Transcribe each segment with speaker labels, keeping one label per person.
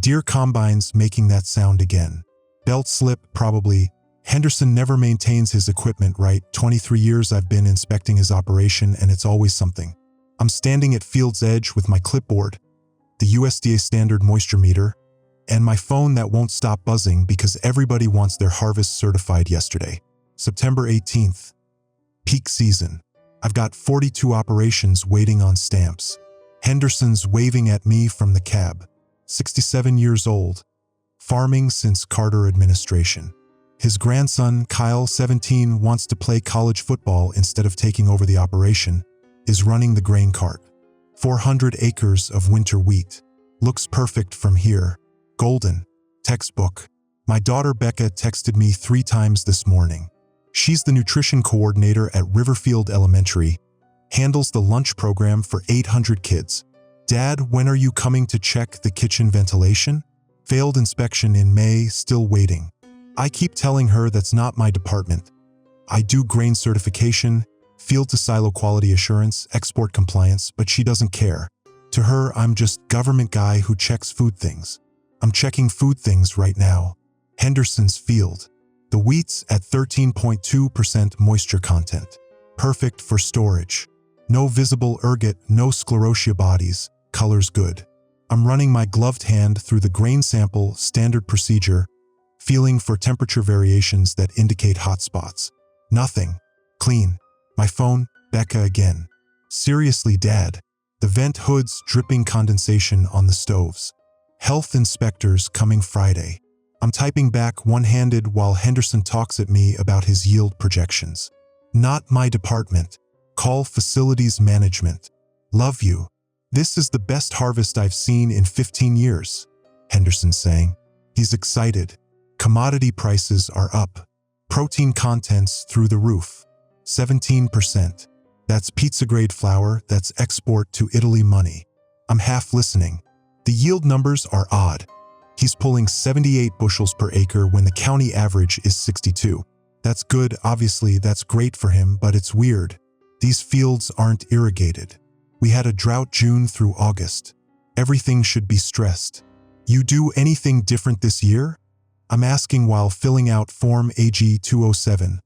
Speaker 1: Dear combines making that sound again. Belt slip, probably. Henderson never maintains his equipment right. 23 years I've been inspecting his operation and it's always something. I'm standing at field's edge with my clipboard, the USDA standard moisture meter, and my phone that won't stop buzzing because everybody wants their harvest certified yesterday. September 18th. Peak season. I've got 42 operations waiting on stamps. Henderson's waving at me from the cab. 67 years old. Farming since Carter administration. His grandson, Kyle, 17, wants to play college football instead of taking over the operation, is running the grain cart. 400 acres of winter wheat. Looks perfect from here. Golden. Textbook. My daughter Becca texted me 3 times this morning. She's the nutrition coordinator at Riverfield Elementary, handles the lunch program for 800 kids. Dad, when are you coming to check the kitchen ventilation? Failed inspection in May, still waiting. I keep telling her that's not my department. I do grain certification, field to silo quality assurance, export compliance, but she doesn't care. To her, I'm just government guy who checks food things. I'm checking food things right now. Henderson's field. The wheat's at 13.2% moisture content. Perfect for storage. No visible ergot, no sclerotia bodies. Color's good. I'm running my gloved hand through the grain sample, standard procedure, feeling for temperature variations that indicate hot spots. Nothing. Clean. My phone, Becca again. Seriously, Dad. The vent hoods dripping condensation on the stoves. Health inspectors coming Friday. I'm typing back one-handed while Henderson talks at me about his yield projections. Not my department. Call facilities management. Love you. This is the best harvest I've seen in 15 years, Henderson's saying. He's excited. Commodity prices are up. Protein contents through the roof. 17%. That's pizza-grade flour, that's export to Italy money. I'm half listening. The yield numbers are odd. He's pulling 78 bushels per acre when the county average is 62. That's good, obviously, that's great for him, but it's weird. These fields aren't irrigated. We had a drought June through August. Everything should be stressed. You do anything different this year? I'm asking while filling out Form AG 207,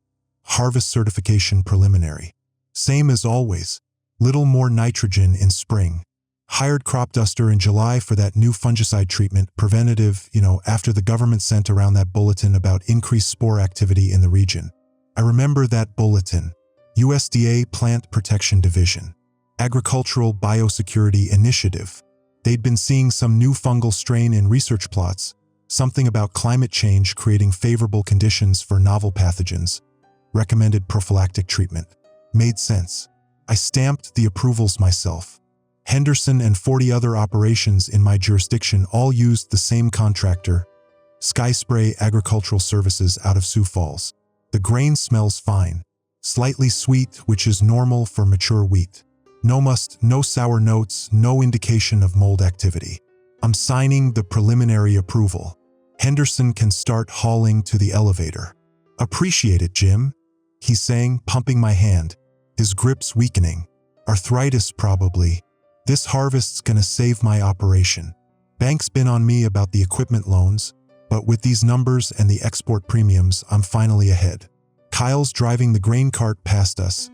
Speaker 1: Harvest Certification Preliminary. Same as always. Little more nitrogen in spring. Hired crop duster in July for that new fungicide treatment, preventative, after the government sent around that bulletin about increased spore activity in the region. I remember that bulletin. USDA Plant Protection Division. Agricultural Biosecurity Initiative. They'd been seeing some new fungal strain in research plots, something about climate change creating favorable conditions for novel pathogens. Recommended prophylactic treatment. Made sense. I stamped the approvals myself. Henderson and 40 other operations in my jurisdiction all used the same contractor, Sky Spray Agricultural Services out of Sioux Falls. The grain smells fine. Slightly sweet, which is normal for mature wheat. No must, no sour notes, no indication of mold activity. I'm signing the preliminary approval. Henderson can start hauling to the elevator. Appreciate it, Jim, he's saying, pumping my hand. His grip's weakening. Arthritis, probably. This harvest's gonna save my operation. Bank's been on me about the equipment loans, but with these numbers and the export premiums, I'm finally ahead. Kyle's driving the grain cart past us,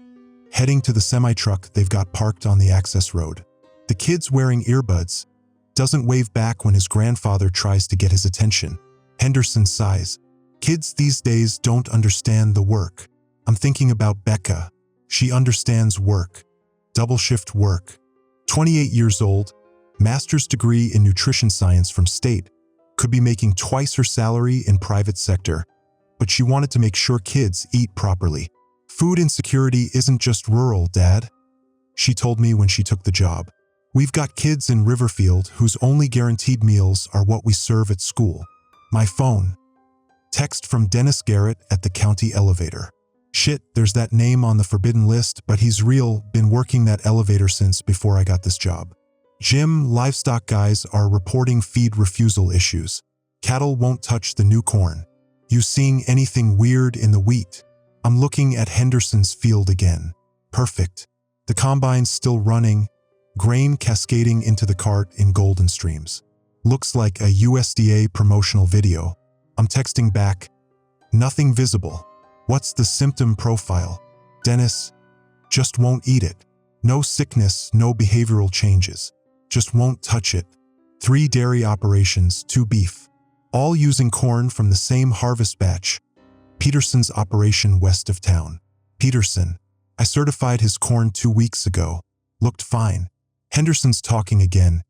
Speaker 1: heading to the semi-truck they've got parked on the access road. The kid's wearing earbuds, doesn't wave back when his grandfather tries to get his attention. Henderson sighs. Kids these days don't understand the work. I'm thinking about Becca. She understands work. Double shift work. 28 years old, master's degree in nutrition science from state, could be making twice her salary in private sector, but she wanted to make sure kids eat properly. Food insecurity isn't just rural, Dad, she told me when she took the job. We've got kids in Riverfield whose only guaranteed meals are what we serve at school. My phone. Text from Dennis Garrett at the county elevator. Shit, there's that name on the forbidden list, but he's real, been working that elevator since before I got this job. Jim, livestock guys are reporting feed refusal issues. Cattle won't touch the new corn. You seeing anything weird in the wheat? I'm looking at Henderson's field again. Perfect. The combine's still running, grain cascading into the cart in golden streams. Looks like a USDA promotional video. I'm texting back, nothing visible. What's the symptom profile? Dennis, just won't eat it. No sickness, no behavioral changes. Just won't touch it. 3 dairy operations, 2 beef. All using corn from the same harvest batch. Peterson's operation west of town. Peterson, I certified his corn 2 weeks ago. Looked fine. Henderson's talking again.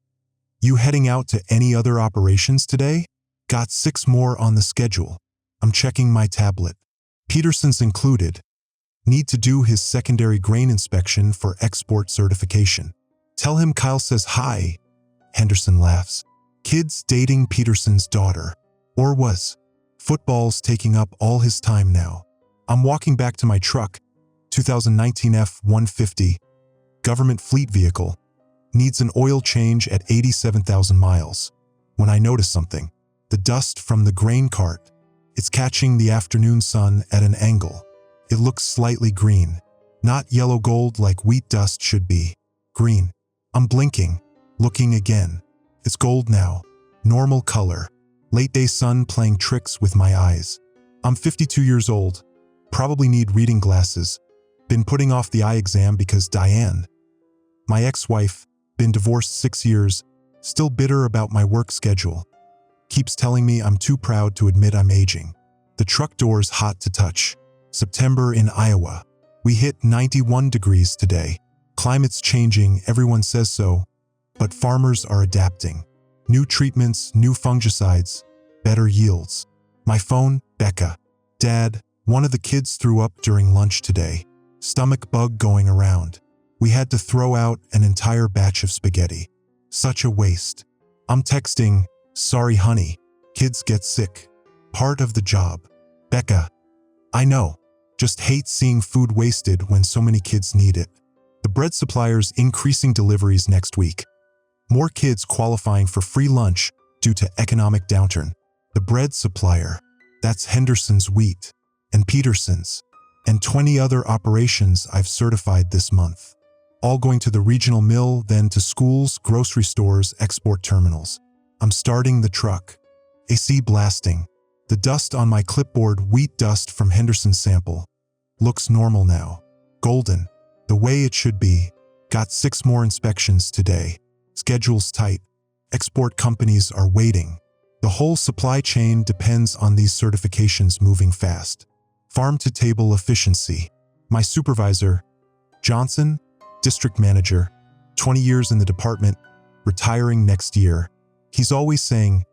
Speaker 1: You heading out to any other operations today? Got 6 more on the schedule. I'm checking my tablet. Peterson's included. Need to do his secondary grain inspection for export certification. Tell him Kyle says hi. Henderson laughs. Kid's dating Peterson's daughter. Or was. Football's taking up all his time now. I'm walking back to my truck. 2019 F-150. Government fleet vehicle. Needs an oil change at 87,000 miles. When I notice something. The dust from the grain cart. It's catching the afternoon sun at an angle. It looks slightly green. Not yellow gold like wheat dust should be. Green. I'm blinking. Looking again. It's gold now. Normal color. Late day sun playing tricks with my eyes. I'm 52 years old. Probably need reading glasses. Been putting off the eye exam because Diane, my ex-wife, been divorced 6 years, still bitter about my work schedule. Keeps telling me I'm too proud to admit I'm aging. The truck door's hot to touch. September in Iowa. We hit 91 degrees today. Climate's changing, everyone says so. But farmers are adapting. New treatments, new fungicides, better yields. My phone, Becca. Dad, one of the kids threw up during lunch today. Stomach bug going around. We had to throw out an entire batch of spaghetti. Such a waste. I'm texting, sorry honey. Kids get sick. Part of the job. Becca. I know. Just hate seeing food wasted when so many kids need it. The bread supplier's increasing deliveries next week. More kids qualifying for free lunch due to economic downturn. The bread supplier. That's Henderson's Wheat. And Peterson's. And 20 other operations I've certified this month. All going to the regional mill, then to schools, grocery stores, export terminals. I'm starting the truck. AC blasting. The dust on my clipboard, wheat dust from Henderson's sample. Looks normal now. Golden. The way it should be. Got 6 more inspections today. Schedule's tight. Export companies are waiting. The whole supply chain depends on these certifications moving fast. Farm-to-table efficiency. My supervisor, Johnson, district manager, 20 years in the department, retiring next year. He's always saying,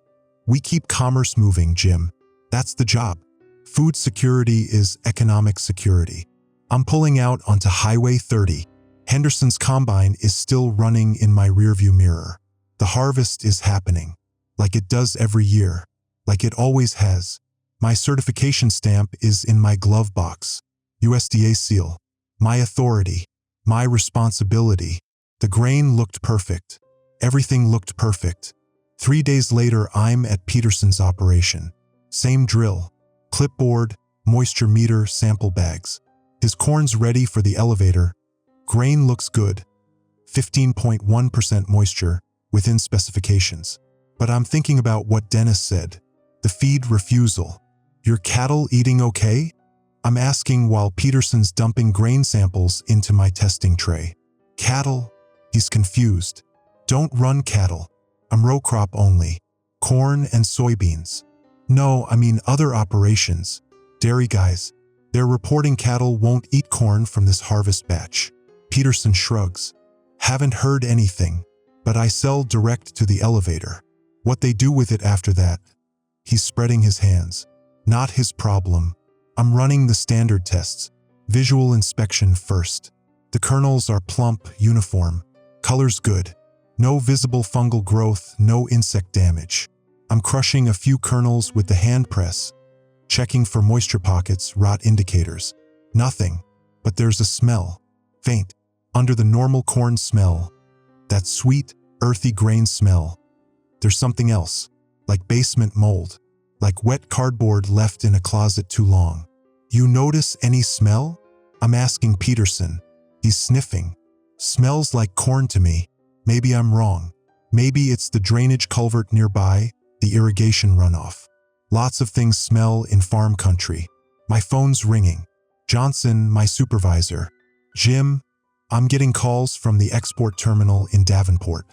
Speaker 1: we keep commerce moving, Jim. That's the job. Food security is economic security. I'm pulling out onto Highway 30. Henderson's combine is still running in my rearview mirror. The harvest is happening. Like it does every year. Like it always has. My certification stamp is in my glove box. USDA seal. My authority. My responsibility. The grain looked perfect. Everything looked perfect. 3 days later, I'm at Peterson's operation. Same drill. Clipboard, moisture meter, sample bags. His corn's ready for the elevator. Grain looks good. 15.1% moisture, within specifications. But I'm thinking about what Dennis said. The feed refusal. Your cattle eating okay? I'm asking while Peterson's dumping grain samples into my testing tray. Cattle? He's confused. Don't run cattle. I'm row crop only. Corn and soybeans. No, I mean other operations. Dairy guys. They're reporting cattle won't eat corn from this harvest batch. Peterson shrugs. Haven't heard anything. But I sell direct to the elevator. What they do with it after that? He's spreading his hands. Not his problem. I'm running the standard tests. Visual inspection first. The kernels are plump, uniform. Color's good. No visible fungal growth, no insect damage. I'm crushing a few kernels with the hand press. Checking for moisture pockets, rot indicators. Nothing. But there's a smell. Faint. Under the normal corn smell. That sweet, earthy grain smell. There's something else. Like basement mold. Like wet cardboard left in a closet too long. You notice any smell? I'm asking Peterson. He's sniffing. Smells like corn to me. Maybe I'm wrong. Maybe it's the drainage culvert nearby, the irrigation runoff. Lots of things smell in farm country. My phone's ringing. Johnson, my supervisor. Jim, I'm getting calls from the export terminal in Davenport.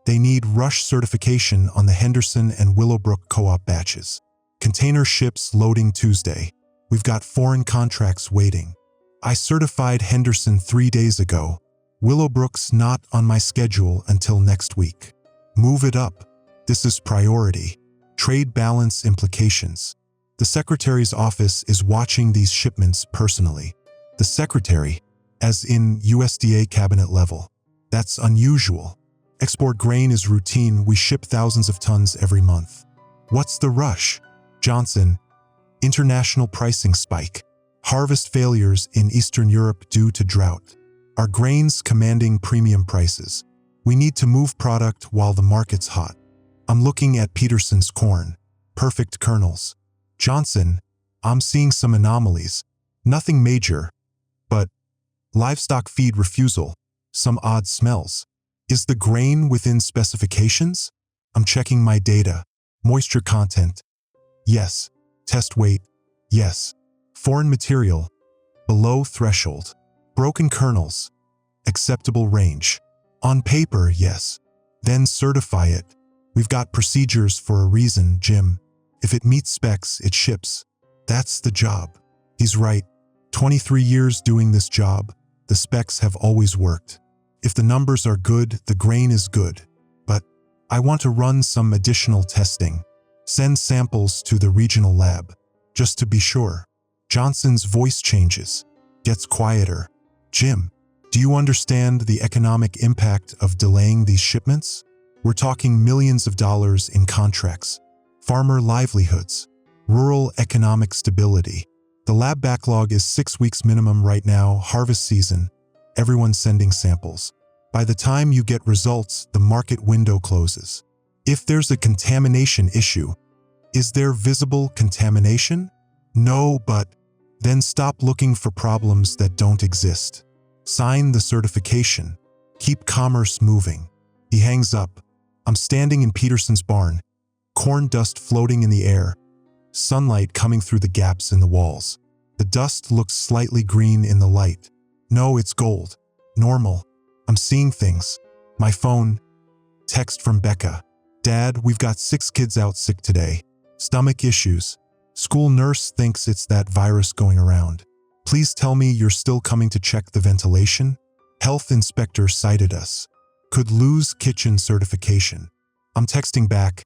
Speaker 1: They need rush certification on the Henderson and Willowbrook co-op batches. Container ships loading Tuesday. We've got foreign contracts waiting. I certified Henderson 3 days ago. Willowbrook's not on my schedule until next week. Move it up. This is priority. Trade balance implications. The Secretary's office is watching these shipments personally. The Secretary, as in USDA cabinet level. That's unusual. Export grain is routine. We ship thousands of tons every month. What's the rush? Johnson, international pricing spike. Harvest failures in Eastern Europe due to drought. Our grains commanding premium prices. We need to move product while the market's hot. I'm looking at Peterson's corn. Perfect kernels. Johnson, I'm seeing some anomalies. Nothing major, but livestock feed refusal. Some odd smells. Is the grain within specifications? I'm checking my data. Moisture content. Yes. Test weight. Yes. Foreign material. Below threshold. Broken kernels. Acceptable range. On paper, yes. Then certify it. We've got procedures for a reason, Jim. If it meets specs, it ships. That's the job. He's right. 23 years doing this job. The specs have always worked. If the numbers are good, the grain is good. But I want to run some additional testing. Send samples to the regional lab. Just to be sure. Johnson's voice changes. Gets quieter. Jim, do you understand the economic impact of delaying these shipments? We're talking millions of dollars in contracts. Farmer livelihoods. Rural economic stability. The lab backlog is 6 weeks minimum right now, harvest season. Everyone's sending samples. By the time you get results, the market window closes. If there's a contamination issue, is there visible contamination? No, but then stop looking for problems that don't exist. Sign the certification. Keep commerce moving. He hangs up. I'm standing in Peterson's barn. Corn dust floating in the air. Sunlight coming through the gaps in the walls. The dust looks slightly green in the light. No, it's gold. Normal. I'm seeing things. My phone. Text from Becca. Dad, we've got 6 kids out sick today. Stomach issues. School nurse thinks it's that virus going around. Please tell me you're still coming to check the ventilation? Health inspector cited us. Could lose kitchen certification. I'm texting back.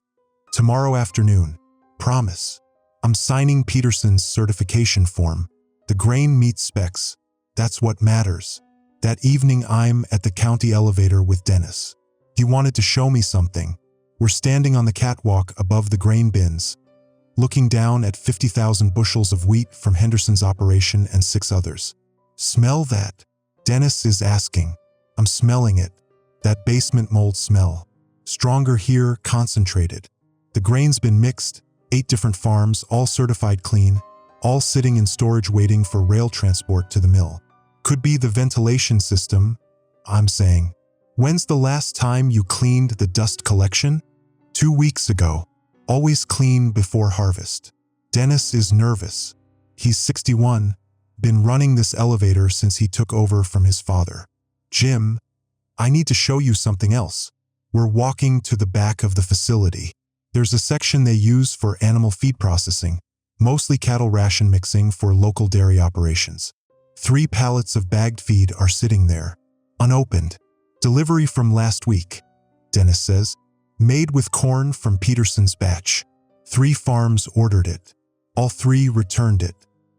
Speaker 1: Tomorrow afternoon. Promise. I'm signing Peterson's certification form. The grain meets specs. That's what matters. That evening I'm at the county elevator with Dennis. He wanted to show me something. We're standing on the catwalk above the grain bins, looking down at 50,000 bushels of wheat from Henderson's operation and 6 others. Smell that? Dennis is asking. I'm smelling it. That basement mold smell. Stronger here, concentrated. The grain's been mixed, 8 different farms, all certified clean, all sitting in storage waiting for rail transport to the mill. Could be the ventilation system, I'm saying. When's the last time you cleaned the dust collection? 2 weeks ago. Always clean before harvest. Dennis is nervous. He's 61, been running this elevator since he took over from his father. Jim, I need to show you something else. We're walking to the back of the facility. There's a section they use for animal feed processing, mostly cattle ration mixing for local dairy operations. 3 pallets of bagged feed are sitting there, unopened. Delivery from last week, Dennis says. Made with corn from Peterson's batch. 3 farms ordered it. All 3 returned it.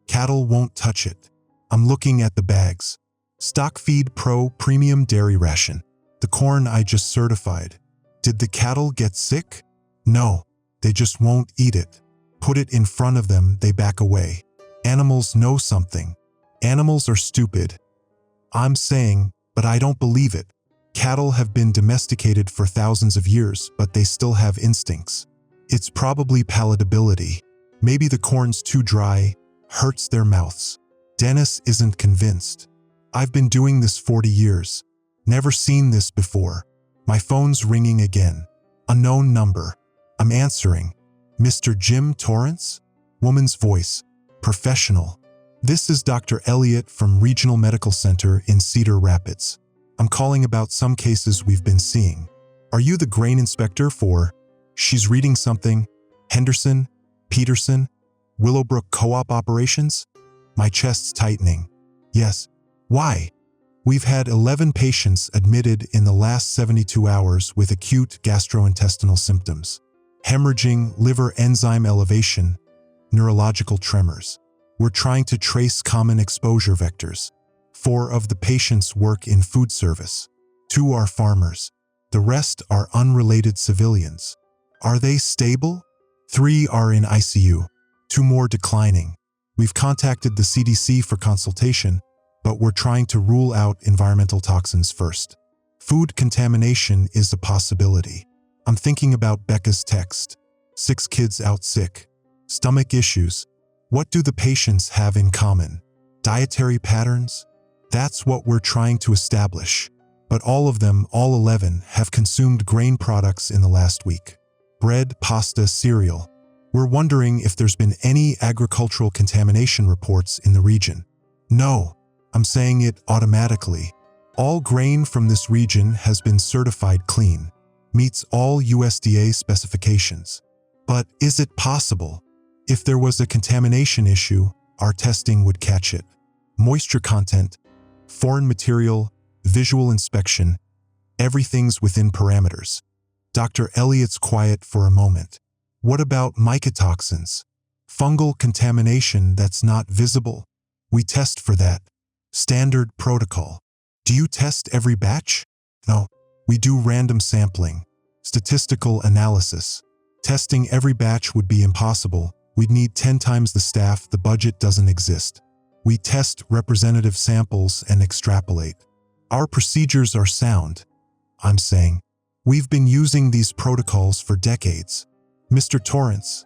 Speaker 1: Cattle won't touch it. I'm looking at the bags. Stock Feed Pro Premium Dairy Ration. The corn I just certified. Did the cattle get sick? No, they just won't eat it. Put it in front of them, they back away. Animals know something. Animals are stupid. I'm saying, but I don't believe it. Cattle have been domesticated for thousands of years, but they still have instincts. It's probably palatability. Maybe the corn's too dry, hurts their mouths. Dennis isn't convinced. I've been doing this 40 years. Never seen this before. My phone's ringing again. Unknown number. I'm answering. Mr. Jim Torrance? Woman's voice. Professional. This is Dr. Elliott from Regional Medical Center in Cedar Rapids. I'm calling about some cases we've been seeing. Are you the grain inspector for... She's reading something. Henderson? Peterson? Willowbrook Co-op operations? My chest's tightening. Yes. Why? We've had 11 patients admitted in the last 72 hours with acute gastrointestinal symptoms. Hemorrhaging, liver enzyme elevation, neurological tremors. We're trying to trace common exposure vectors. 4 of the patients work in food service. 2 are farmers. The rest are unrelated civilians. Are they stable? 3 are in ICU. 2 more declining. We've contacted the CDC for consultation, but we're trying to rule out environmental toxins first. Food contamination is a possibility. I'm thinking about Becca's text. 6 kids out sick. Stomach issues. What do the patients have in common? Dietary patterns? That's what we're trying to establish. But all of them, all 11, have consumed grain products in the last week. Bread, pasta, cereal. We're wondering if there's been any agricultural contamination reports in the region. No, I'm saying it automatically. All grain from this region has been certified clean, meets all USDA specifications. But is it possible? If there was a contamination issue, our testing would catch it. Moisture content, foreign material, visual inspection, everything's within parameters. Dr. Elliott's quiet for a moment. What about mycotoxins? Fungal contamination that's not visible? We test for that. Standard protocol. Do you test every batch? No, we do random sampling. Statistical analysis. Testing every batch would be impossible. We'd need 10 times the staff, the budget doesn't exist. We test representative samples and extrapolate. Our procedures are sound. I'm saying, we've been using these protocols for decades. Mr. Torrance,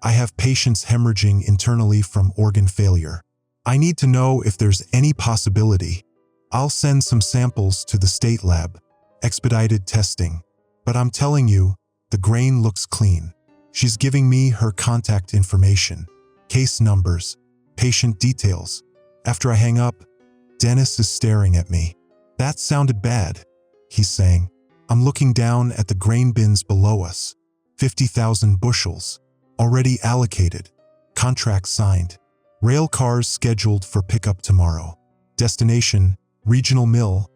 Speaker 1: I have patients hemorrhaging internally from organ failure. I need to know if there's any possibility. I'll send some samples to the state lab, expedited testing. But I'm telling you, the grain looks clean. She's giving me her contact information, case numbers, patient details. After I hang up, Dennis is staring at me. That sounded bad, he's saying. I'm looking down at the grain bins below us. 50,000 bushels, already allocated, contract signed. Rail cars scheduled for pickup tomorrow. Destination, regional mill,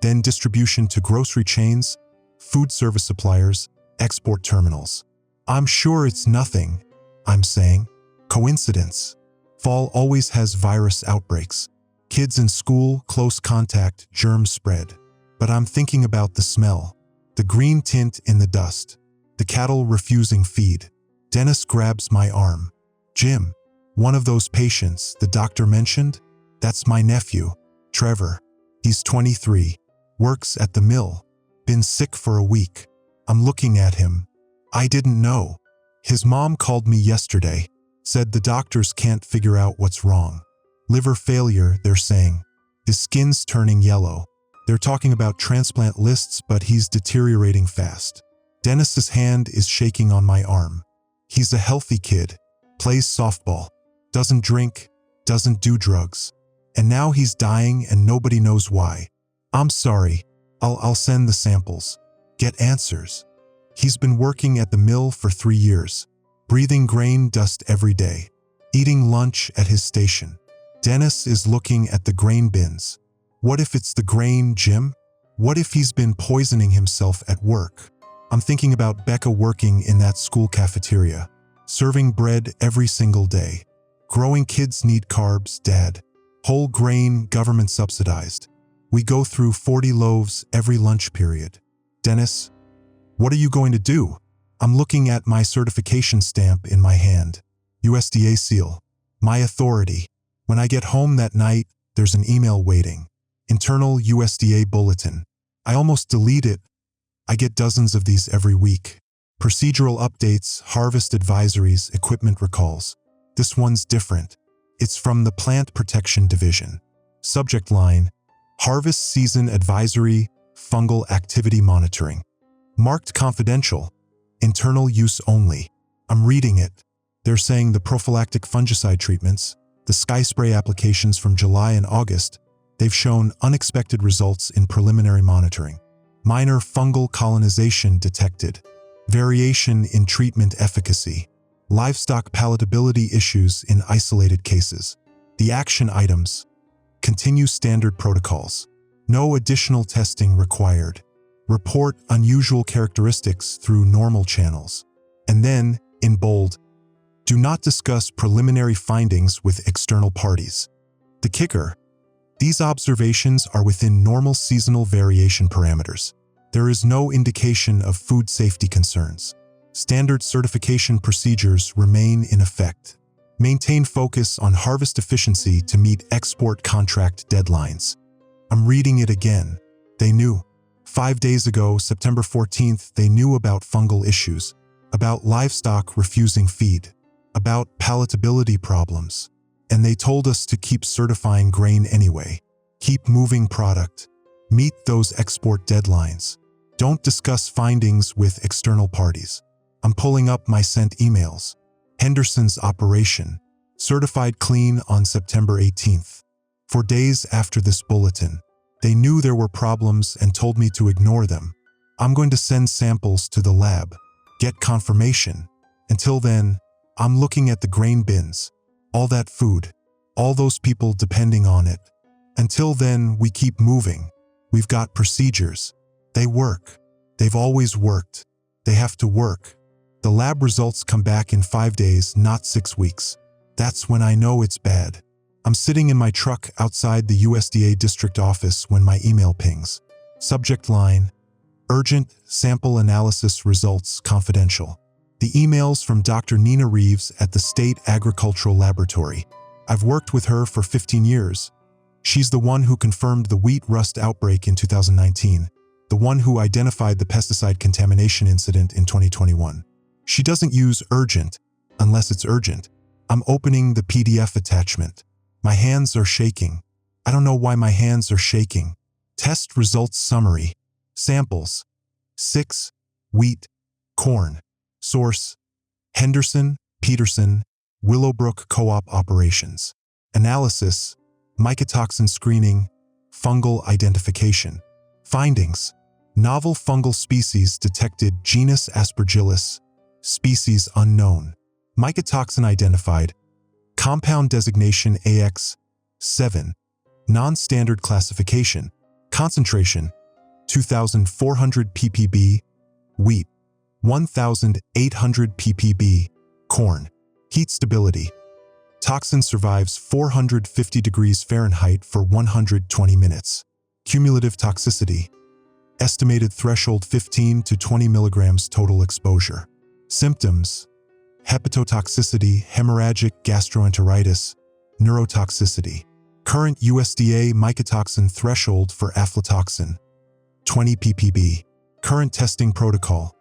Speaker 1: then distribution to grocery chains, food service suppliers, export terminals. I'm sure it's nothing, I'm saying. Coincidence. Fall always has virus outbreaks. Kids in school, close contact, germs spread. But I'm thinking about the smell, the green tint in the dust, the cattle refusing feed. Dennis grabs my arm. Jim, one of those patients the doctor mentioned? That's my nephew, Trevor. He's 23, works at the mill, been sick for a week. I'm looking at him. I didn't know. His mom called me yesterday, said the doctors can't figure out what's wrong. Liver failure, they're saying. His skin's turning yellow. They're talking about transplant lists, but he's deteriorating fast. Dennis's hand is shaking on my arm. He's a healthy kid, plays softball, doesn't drink, doesn't do drugs. And now he's dying and nobody knows why. I'm sorry. I'll send the samples. Get answers. He's been working at the mill for 3 years, breathing grain dust every day, eating lunch at his station. Dennis is looking at the grain bins. What if it's the grain, Jim? What if he's been poisoning himself at work? I'm thinking about Becca working in that school cafeteria, serving bread every single day. Growing kids need carbs, Dad. Whole grain, government subsidized. We go through 40 loaves every lunch period. Dennis, what are you going to do? I'm looking at my certification stamp in my hand. USDA seal. My authority. When I get home that night, there's an email waiting. Internal USDA bulletin. I almost delete it. I get dozens of these every week. Procedural updates, harvest advisories, equipment recalls. This one's different. It's from the Plant Protection Division. Subject line, Harvest Season Advisory, fungal activity monitoring. Marked confidential, internal use only. I'm reading it. They're saying the prophylactic fungicide treatments, the sky spray applications from July and August, they've shown unexpected results in preliminary monitoring. Minor fungal colonization detected. Variation in treatment efficacy. Livestock palatability issues in isolated cases. The action items. Continue standard protocols. No additional testing required. Report unusual characteristics through normal channels. And then, in bold, do not discuss preliminary findings with external parties. The kicker: these observations are within normal seasonal variation parameters. There is no indication of food safety concerns. Standard certification procedures remain in effect. Maintain focus on harvest efficiency to meet export contract deadlines. I'm reading it again. They knew. 5 days ago, September 14th, they knew about fungal issues, about livestock refusing feed, about palatability problems. And they told us to keep certifying grain anyway. Keep moving product. Meet those export deadlines. Don't discuss findings with external parties. I'm pulling up my sent emails. Henderson's operation. Certified clean on September 18th. 4 days after this bulletin, they knew there were problems and told me to ignore them. I'm going to send samples to the lab. Get confirmation. Until then, I'm looking at the grain bins. All that food. All those people depending on it. Until then, we keep moving. We've got procedures. They work. They've always worked. They have to work. The lab results come back in 5 days, not 6 weeks. That's when I know it's bad. I'm sitting in my truck outside the USDA district office when my email pings. Subject line: Urgent sample analysis results confidential. The emails from Dr. Nina Reeves at the State Agricultural Laboratory. I've worked with her for 15 years. She's the one who confirmed the wheat rust outbreak in 2019, the one who identified the pesticide contamination incident in 2021. She doesn't use urgent unless it's urgent. I'm opening the PDF attachment. My hands are shaking. I don't know why my hands are shaking. Test results summary. Samples: 6, wheat, corn. Source: Henderson, Peterson, Willowbrook Co-op Operations. Analysis: mycotoxin screening, fungal identification. Findings: novel fungal species detected, genus Aspergillus, species unknown. Mycotoxin identified, compound designation AX7, non-standard classification, concentration 2,400 ppb, wheat 1,800 ppb, corn. Heat stability: toxin survives 450 degrees Fahrenheit for 120 minutes. Cumulative toxicity: estimated threshold 15 to 20 milligrams total exposure. Symptoms: hepatotoxicity, hemorrhagic gastroenteritis, neurotoxicity. Current USDA mycotoxin threshold for aflatoxin: 20 ppb. Current testing protocol: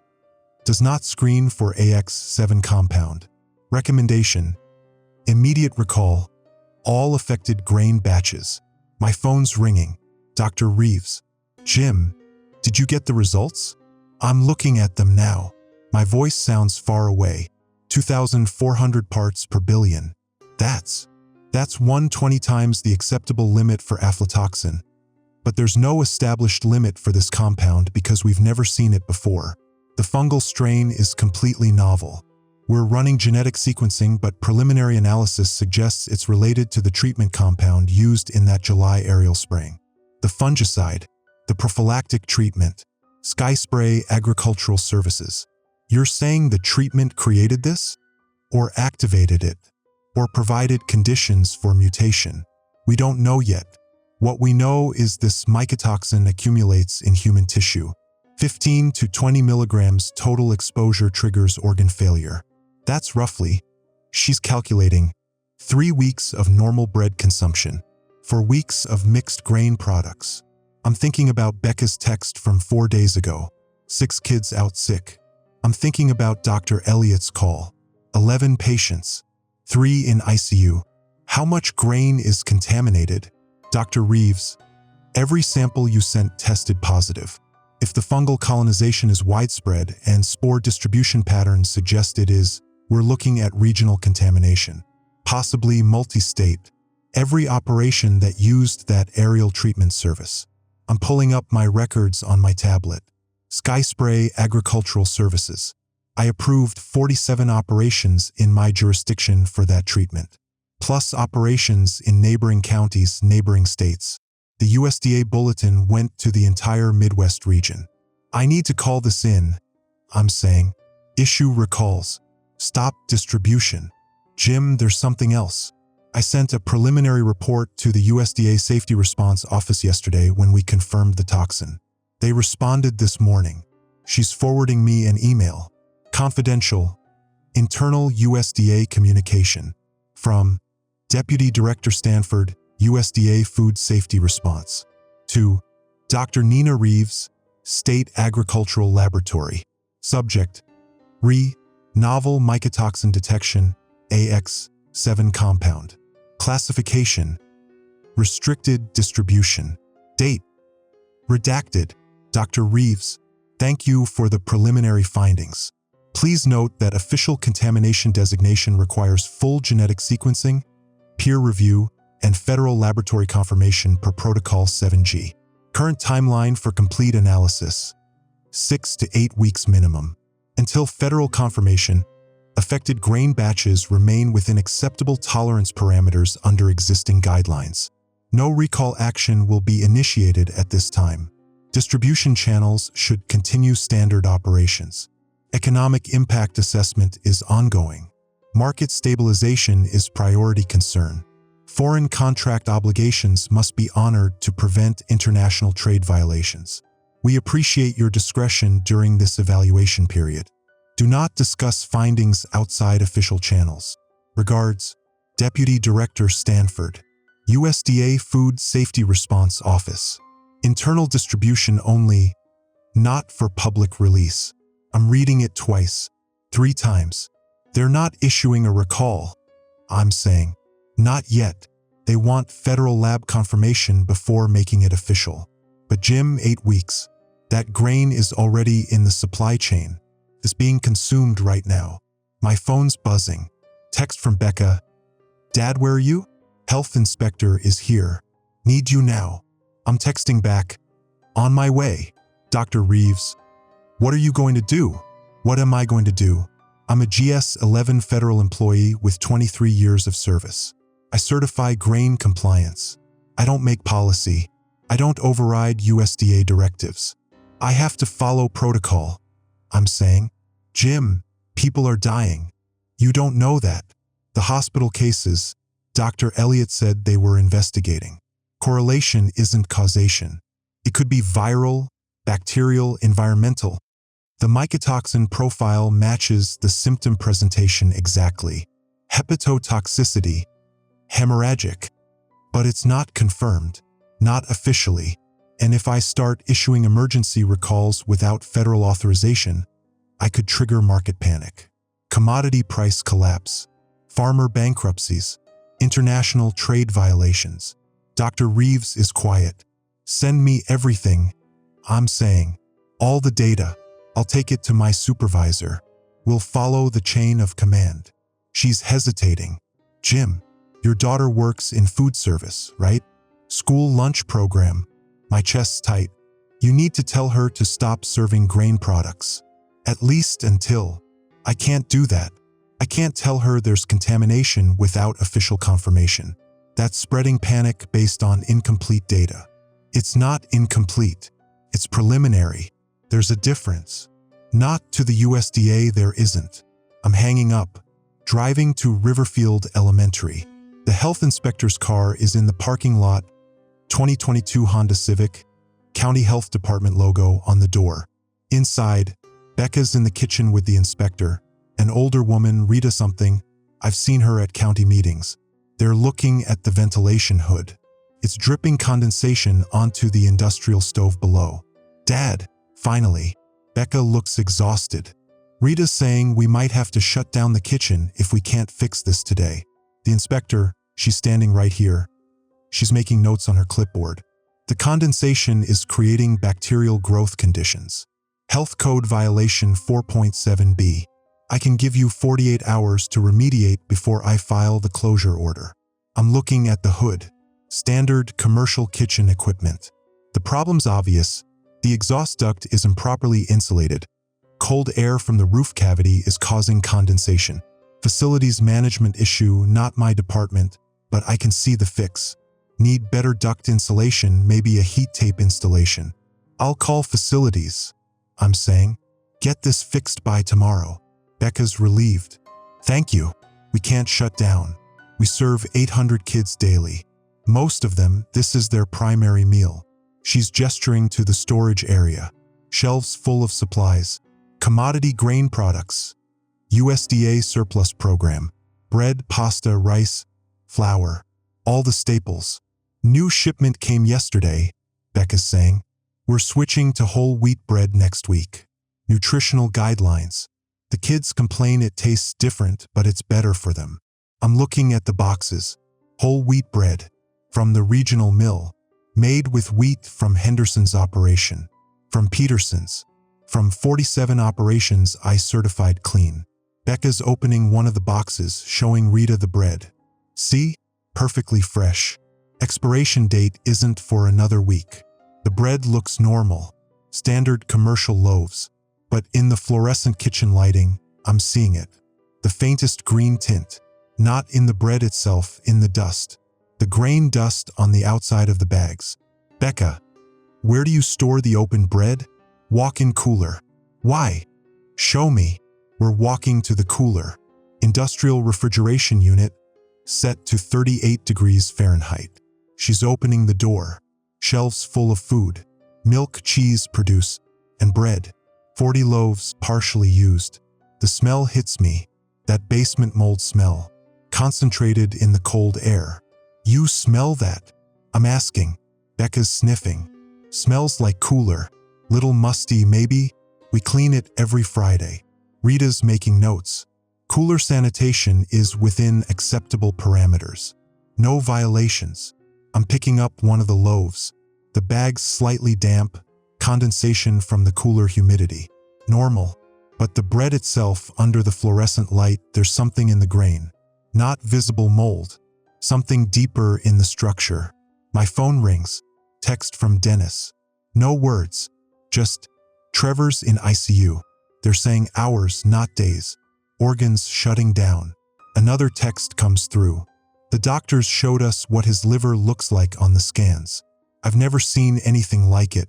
Speaker 1: does not screen for AX7 compound. Recommendation: immediate recall all affected grain batches. My phone's ringing. Dr. Reeves. Jim, did you get the results? I'm looking at them now. My voice sounds far away. 2,400 parts per billion. That's 120 times the acceptable limit for aflatoxin. But there's no established limit for this compound because we've never seen it before. The fungal strain is completely novel. We're running genetic sequencing, but preliminary analysis suggests it's related to the treatment compound used in that July aerial spraying. The fungicide, the prophylactic treatment, Sky Spray Agricultural Services. You're saying the treatment created this? Or activated it? Or provided conditions for mutation? We don't know yet. What we know is this mycotoxin accumulates in human tissue. 15 to 20 milligrams total exposure triggers organ failure. That's roughly, she's calculating, 3 weeks of normal bread consumption, 4 weeks of mixed grain products. I'm thinking about Becca's text from 4 days ago. 6 kids out sick. I'm thinking about Dr. Elliott's call. 11 patients. 3 in ICU. How much grain is contaminated? Dr. Reeves. Every sample you sent tested positive. If the fungal colonization is widespread and spore distribution patterns suggest it is, we're looking at regional contamination, possibly multi-state. Every operation that used that aerial treatment service. I'm pulling up my records on my tablet. Sky Spray Agricultural Services. I approved 47 operations in my jurisdiction for that treatment, plus operations in neighboring counties, neighboring states. The USDA bulletin went to the entire Midwest region. I need to call this in, I'm saying. Issue recalls. Stop distribution. Jim, there's something else. I sent a preliminary report to the USDA Safety Response Office yesterday when we confirmed the toxin. They responded this morning. She's forwarding me an email. Confidential. Internal USDA communication. From Deputy Director Stanford, USDA Food Safety Response. To Dr. Nina Reeves, State Agricultural Laboratory. Subject: Novel mycotoxin detection, AX7 compound. Classification: restricted distribution. Date: redacted. Dr. Reeves, thank you for the preliminary findings. Please note that official contamination designation requires full genetic sequencing, peer review, and federal laboratory confirmation per Protocol 7G. Current timeline for complete analysis: 6 to 8 weeks minimum. Until federal confirmation, affected grain batches remain within acceptable tolerance parameters under existing guidelines. No recall action will be initiated at this time. Distribution channels should continue standard operations. Economic impact assessment is ongoing. Market stabilization is priority concern. Foreign contract obligations must be honored to prevent international trade violations. We appreciate your discretion during this evaluation period. Do not discuss findings outside official channels. Regards, Deputy Director Stanford, USDA Food Safety Response Office. Internal distribution only, not for public release. I'm reading it twice, 3 times. They're not issuing a recall, I'm saying. Not yet. They want federal lab confirmation before making it official. But Jim, 8 weeks. That grain is already in the supply chain. It's being consumed right now. My phone's buzzing. Text from Becca. Dad, where are you? Health inspector is here. Need you now. I'm texting back. On my way. Dr. Reeves. What are you going to do? What am I going to do? I'm a GS-11 federal employee with 23 years of service. I certify grain compliance. I don't make policy. I don't override USDA directives. I have to follow protocol. I'm saying, Jim, people are dying. You don't know that. The hospital cases, Dr. Elliott said they were investigating. Correlation isn't causation. It could be viral, bacterial, environmental. The mycotoxin profile matches the symptom presentation exactly. Hepatotoxicity, hemorrhagic. But it's not confirmed, not officially. And if I start issuing emergency recalls without federal authorization, I could trigger market panic. Commodity price collapse, farmer bankruptcies, international trade violations. Dr. Reeves is quiet. Send me everything. I'm saying, all the data. I'll take it to my supervisor. We'll follow the chain of command. She's hesitating. Jim, your daughter works in food service, right? School lunch program. My chest's tight. You need to tell her to stop serving grain products. At least until. I can't do that. I can't tell her there's contamination without official confirmation. That's spreading panic based on incomplete data. It's not incomplete. It's preliminary. There's a difference. Not to the USDA, there isn't. I'm hanging up. Driving to Riverfield Elementary. The health inspector's car is in the parking lot. 2022 Honda Civic. County Health Department logo on the door. Inside, Becca's in the kitchen with the inspector. An older woman, Rita something. I've seen her at county meetings. They're looking at the ventilation hood. It's dripping condensation onto the industrial stove below. Dad, finally. Becca looks exhausted. Rita's saying we might have to shut down the kitchen if we can't fix this today. The inspector, she's standing right here. She's making notes on her clipboard. The condensation is creating bacterial growth conditions. Health Code Violation 4.7b. I can give you 48 hours to remediate before I file the closure order. I'm looking at the hood. Standard commercial kitchen equipment. The problem's obvious. The exhaust duct is improperly insulated. Cold air from the roof cavity is causing condensation. Facilities management issue, not my department, but I can see the fix. Need better duct insulation, maybe a heat tape installation. I'll call facilities. I'm saying, get this fixed by tomorrow. Becca's relieved. Thank you. We can't shut down. We serve 800 kids daily. Most of them, this is their primary meal. She's gesturing to the storage area. Shelves full of supplies. Commodity grain products. USDA surplus program. Bread, pasta, rice, flour. All the staples. New shipment came yesterday, Becca's saying. We're switching to whole wheat bread next week. Nutritional guidelines. The kids complain it tastes different, but it's better for them. I'm looking at the boxes. Whole wheat bread. From the regional mill. Made with wheat from Henderson's operation. From Peterson's. From 47 operations I certified clean. Becca's opening one of the boxes, showing Rita the bread. See? Perfectly fresh. Expiration date isn't for another week. The bread looks normal. Standard commercial loaves. But in the fluorescent kitchen lighting, I'm seeing it. The faintest green tint. Not in the bread itself, in the dust. The grain dust on the outside of the bags. Becca, where do you store the open bread? Walk-in cooler. Why? Show me. We're walking to the cooler. Industrial refrigeration unit, set to 38 degrees Fahrenheit. She's opening the door. Shelves full of food. Milk, cheese, produce, and bread. 40 loaves, partially used. The smell hits me. That basement mold smell. Concentrated in the cold air. You smell that? I'm asking. Becca's sniffing. Smells like cooler. Little musty, maybe? We clean it every Friday. Rita's making notes. Cooler sanitation is within acceptable parameters. No violations. I'm picking up one of the loaves. The bag's slightly damp, condensation from the cooler humidity. Normal. But the bread itself, under the fluorescent light, there's something in the grain. Not visible mold. Something deeper in the structure. My phone rings. Text from Dennis. No words. Just, Trevor's in ICU. They're saying hours, not days. Organs shutting down. Another text comes through. The doctors showed us what his liver looks like on the scans. I've never seen anything like it.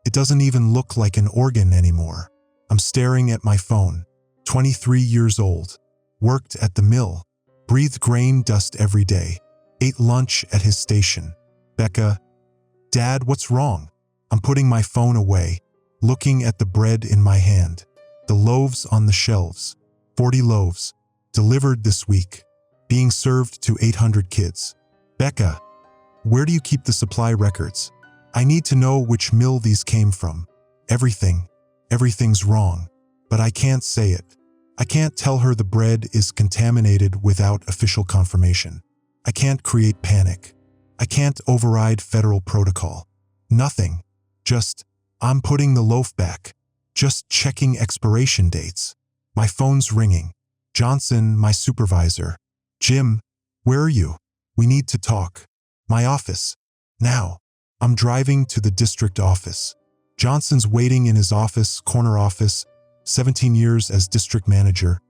Speaker 1: It doesn't even look like an organ anymore. I'm staring at my phone. 23 years old. Worked at the mill. Breathed grain dust every day. Ate lunch at his station. Becca, Dad, what's wrong? I'm putting my phone away, looking at the bread in my hand. The loaves on the shelves. 40 loaves. Delivered this week. Being served to 800 kids. Becca, where do you keep the supply records? I need to know which mill these came from. Everything's wrong. But I can't say it. I can't tell her the bread is contaminated without official confirmation. I can't create panic. I can't override federal protocol. Nothing. Just, I'm putting the loaf back. Just checking expiration dates. My phone's ringing. Johnson, my supervisor. Jim, where are you? We need to talk. My office. Now. I'm driving to the district office. Johnson's waiting in his office, corner office, 17 years as district manager.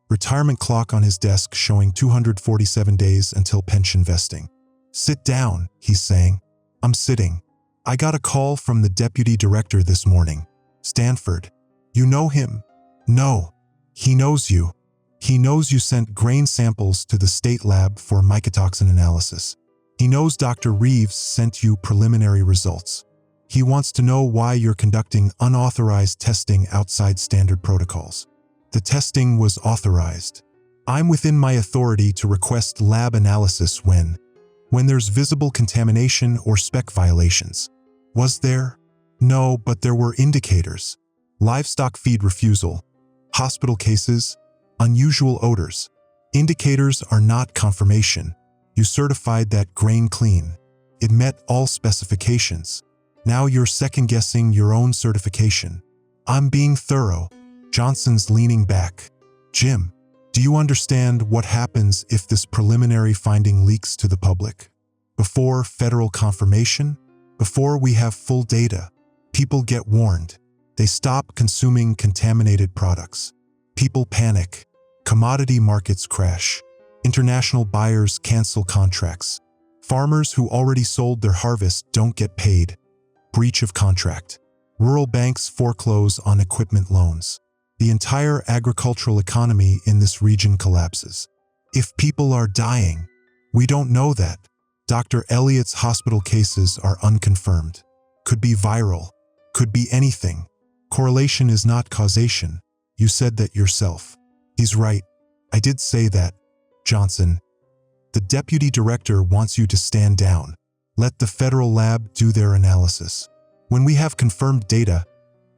Speaker 1: Retirement clock on his desk showing 247 days until pension vesting. Sit down, he's saying. I'm sitting. I got a call from the deputy director this morning. Stanford. You know him? No. He knows you. He knows you sent grain samples to the state lab for mycotoxin analysis. He knows Dr. Reeves sent you preliminary results. He wants to know why you're conducting unauthorized testing outside standard protocols. The testing was authorized. I'm within my authority to request lab analysis when there's visible contamination or spec violations. Was there? No, but there were indicators. Livestock feed refusal, hospital cases, unusual odors. Indicators are not confirmation. You certified that grain clean. It met all specifications. Now you're second-guessing your own certification. I'm being thorough. Johnson's leaning back. Jim, do you understand what happens if this preliminary finding leaks to the public? Before federal confirmation, before we have full data, people get warned. They stop consuming contaminated products. People panic. Commodity markets crash. International buyers cancel contracts. Farmers who already sold their harvest don't get paid. Breach of contract. Rural banks foreclose on equipment loans. The entire agricultural economy in this region collapses. If people are dying, we don't know that. Dr. Elliott's hospital cases are unconfirmed. Could be viral. Could be anything. Correlation is not causation. You said that yourself. He's right. I did say that. Johnson. The deputy director wants you to stand down. Let the federal lab do their analysis. When we have confirmed data,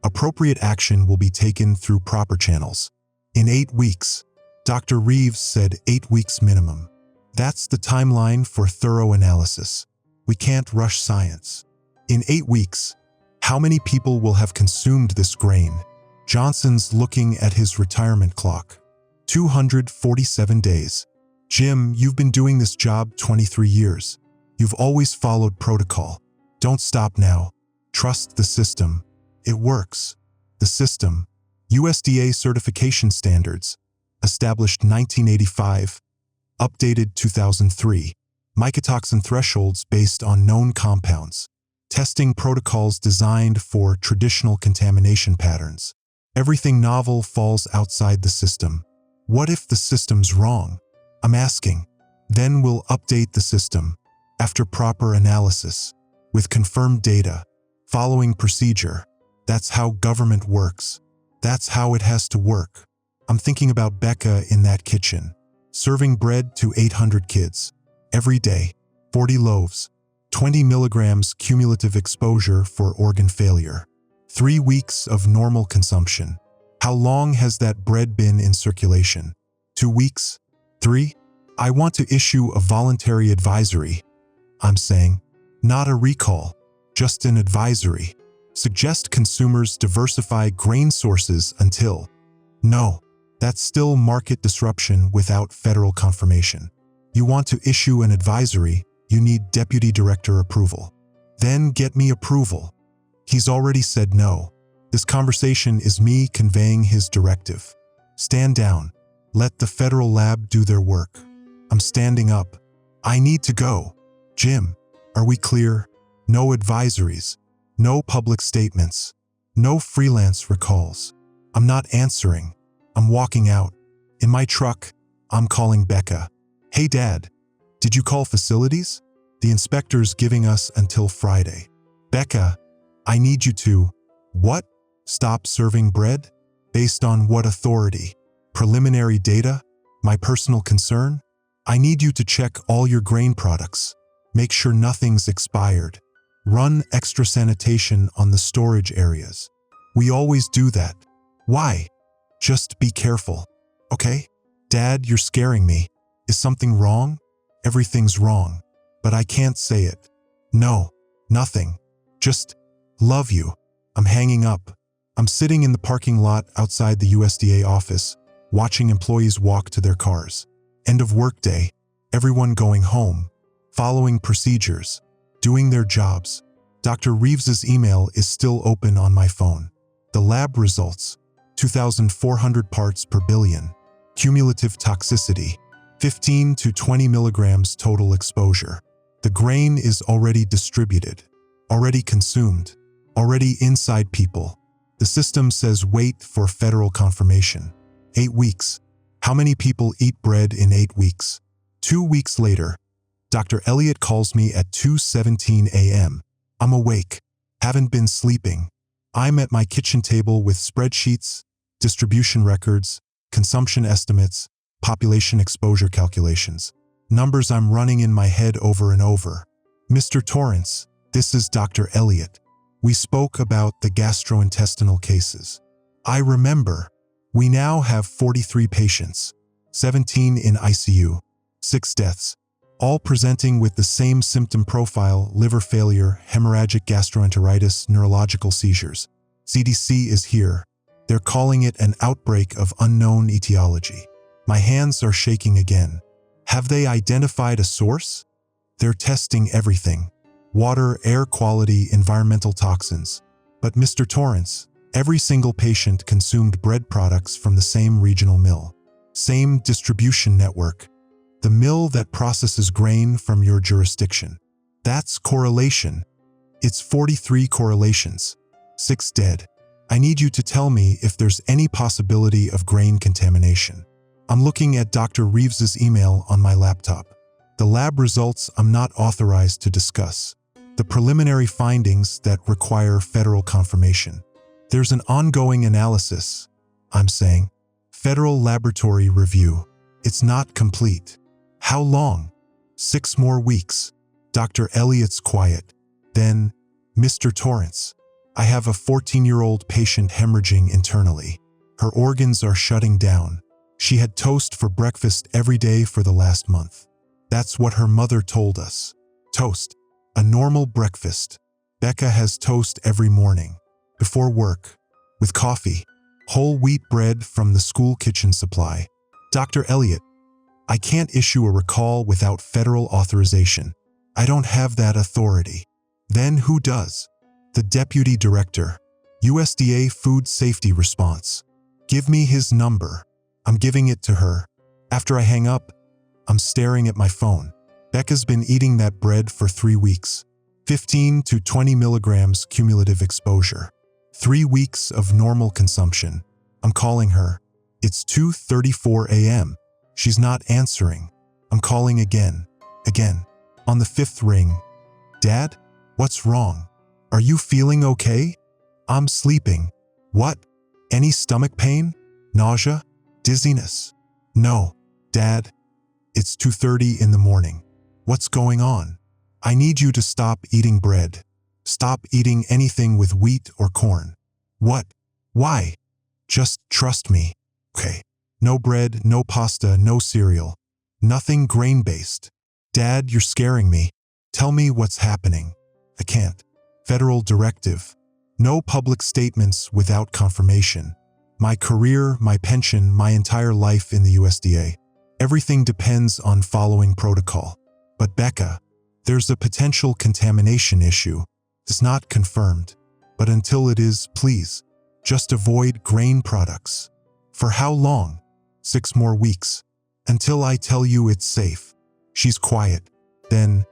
Speaker 1: appropriate action will be taken through proper channels. In 8 weeks, Dr. Reeves said 8 weeks minimum. That's the timeline for thorough analysis. We can't rush science. In 8 weeks, how many people will have consumed this grain? Johnson's looking at his retirement clock. 247 days. Jim, you've been doing this job 23 years. You've always followed protocol. Don't stop now. Trust the system. It works. The system. USDA certification standards. Established 1985. Updated 2003. Mycotoxin thresholds based on known compounds. Testing protocols designed for traditional contamination patterns. Everything novel falls outside the system. What if the system's wrong? I'm asking. Then we'll update the system, after proper analysis, with confirmed data, following procedure. That's how government works. That's how it has to work. I'm thinking about Becca in that kitchen, serving bread to 800 kids. Every day, 40 loaves, 20 milligrams cumulative exposure for organ failure. 3 weeks of normal consumption. How long has that bread been in circulation? 2 weeks? 3? I want to issue a voluntary advisory. I'm saying, not a recall, just an advisory. Suggest consumers diversify grain sources until. No, that's still market disruption without federal confirmation. You want to issue an advisory, you need deputy director approval. Then get me approval. He's already said no. This conversation is me conveying his directive. Stand down. Let the federal lab do their work. I'm standing up. I need to go. Jim, are we clear? No advisories. No public statements. No freelance recalls. I'm not answering. I'm walking out. In my truck, I'm calling Becca. Hey Dad, did you call facilities? The inspector's giving us until Friday. Becca, I need you to. What? Stop serving bread? Based on what authority? Preliminary data? My personal concern? I need you to check all your grain products. Make sure nothing's expired. Run extra sanitation on the storage areas. We always do that. Why? Just be careful, okay? Dad, you're scaring me. Is something wrong? Everything's wrong, but I can't say it. No, nothing. Just love you. I'm hanging up. I'm sitting in the parking lot outside the USDA office, watching employees walk to their cars. End of workday, everyone going home, following procedures, doing their jobs. Dr. Reeves's email is still open on my phone. The lab results, 2,400 parts per billion. Cumulative toxicity, 15 to 20 milligrams total exposure. The grain is already distributed, already consumed, already inside people. The system says wait for federal confirmation. 8 weeks. How many people eat bread in 8 weeks? 2 weeks later, Dr. Elliott calls me at 2:17 a.m. I'm awake, haven't been sleeping. I'm at my kitchen table with spreadsheets, distribution records, consumption estimates, population exposure calculations. Numbers I'm running in my head over and over. Mr. Torrance, this is Dr. Elliott. We spoke about the gastrointestinal cases. I remember. We now have 43 patients, 17 in ICU, 6 deaths. all presenting with the same symptom profile: liver failure, hemorrhagic gastroenteritis, neurological seizures. CDC is here. They're calling it an outbreak of unknown etiology. My hands are shaking again. Have they identified a source? They're testing everything: water, air quality, environmental toxins. But Mr. Torrance, every single patient consumed bread products from the same regional mill, same distribution network, the mill that processes grain from your jurisdiction. That's correlation. It's 43 correlations. 6 dead. I need you to tell me if there's any possibility of grain contamination. I'm looking at Dr. Reeves's email on my laptop. The lab results I'm not authorized to discuss. The preliminary findings that require federal confirmation. There's an ongoing analysis, I'm saying. Federal laboratory review. It's not complete. How long? 6 more weeks. Dr. Elliott's quiet. Then, Mr. Torrance, I have a 14-year-old patient hemorrhaging internally. Her organs are shutting down. She had toast for breakfast every day for the last month. That's what her mother told us. Toast. A normal breakfast. Becca has toast every morning. Before work. With coffee. Whole wheat bread from the school kitchen supply. Dr. Elliott, I can't issue a recall without federal authorization. I don't have that authority. Then who does? The Deputy Director. USDA Food Safety Response. Give me his number. I'm giving it to her. After I hang up, I'm staring at my phone. Becca's been eating that bread for 3 weeks. 15 to 20 milligrams cumulative exposure. 3 weeks of normal consumption. I'm calling her. It's 2:34 a.m. She's not answering. I'm calling again. On the 5th ring. Dad? What's wrong? Are you feeling okay? I'm sleeping. What? Any stomach pain? Nausea? Dizziness? No. Dad, it's 2:30 in the morning. What's going on? I need you to stop eating bread. Stop eating anything with wheat or corn. What? Why? Just trust me. Okay. No bread, no pasta, no cereal. Nothing grain-based. Dad, you're scaring me. Tell me what's happening. I can't. Federal directive. No public statements without confirmation. My career, my pension, my entire life in the USDA. Everything depends on following protocol. But Becca, there's a potential contamination issue. It's not confirmed. But until it is, please, just avoid grain products. For how long? 6 more weeks. Until I tell you it's safe. She's quiet. Then,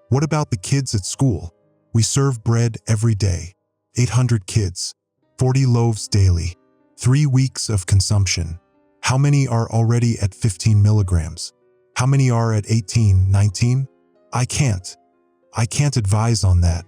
Speaker 1: what about the kids at school? We serve bread every day. 800 kids. 40 loaves daily. 3 weeks of consumption. How many are already at 15 milligrams? How many are at 18, 19? I can't advise on that.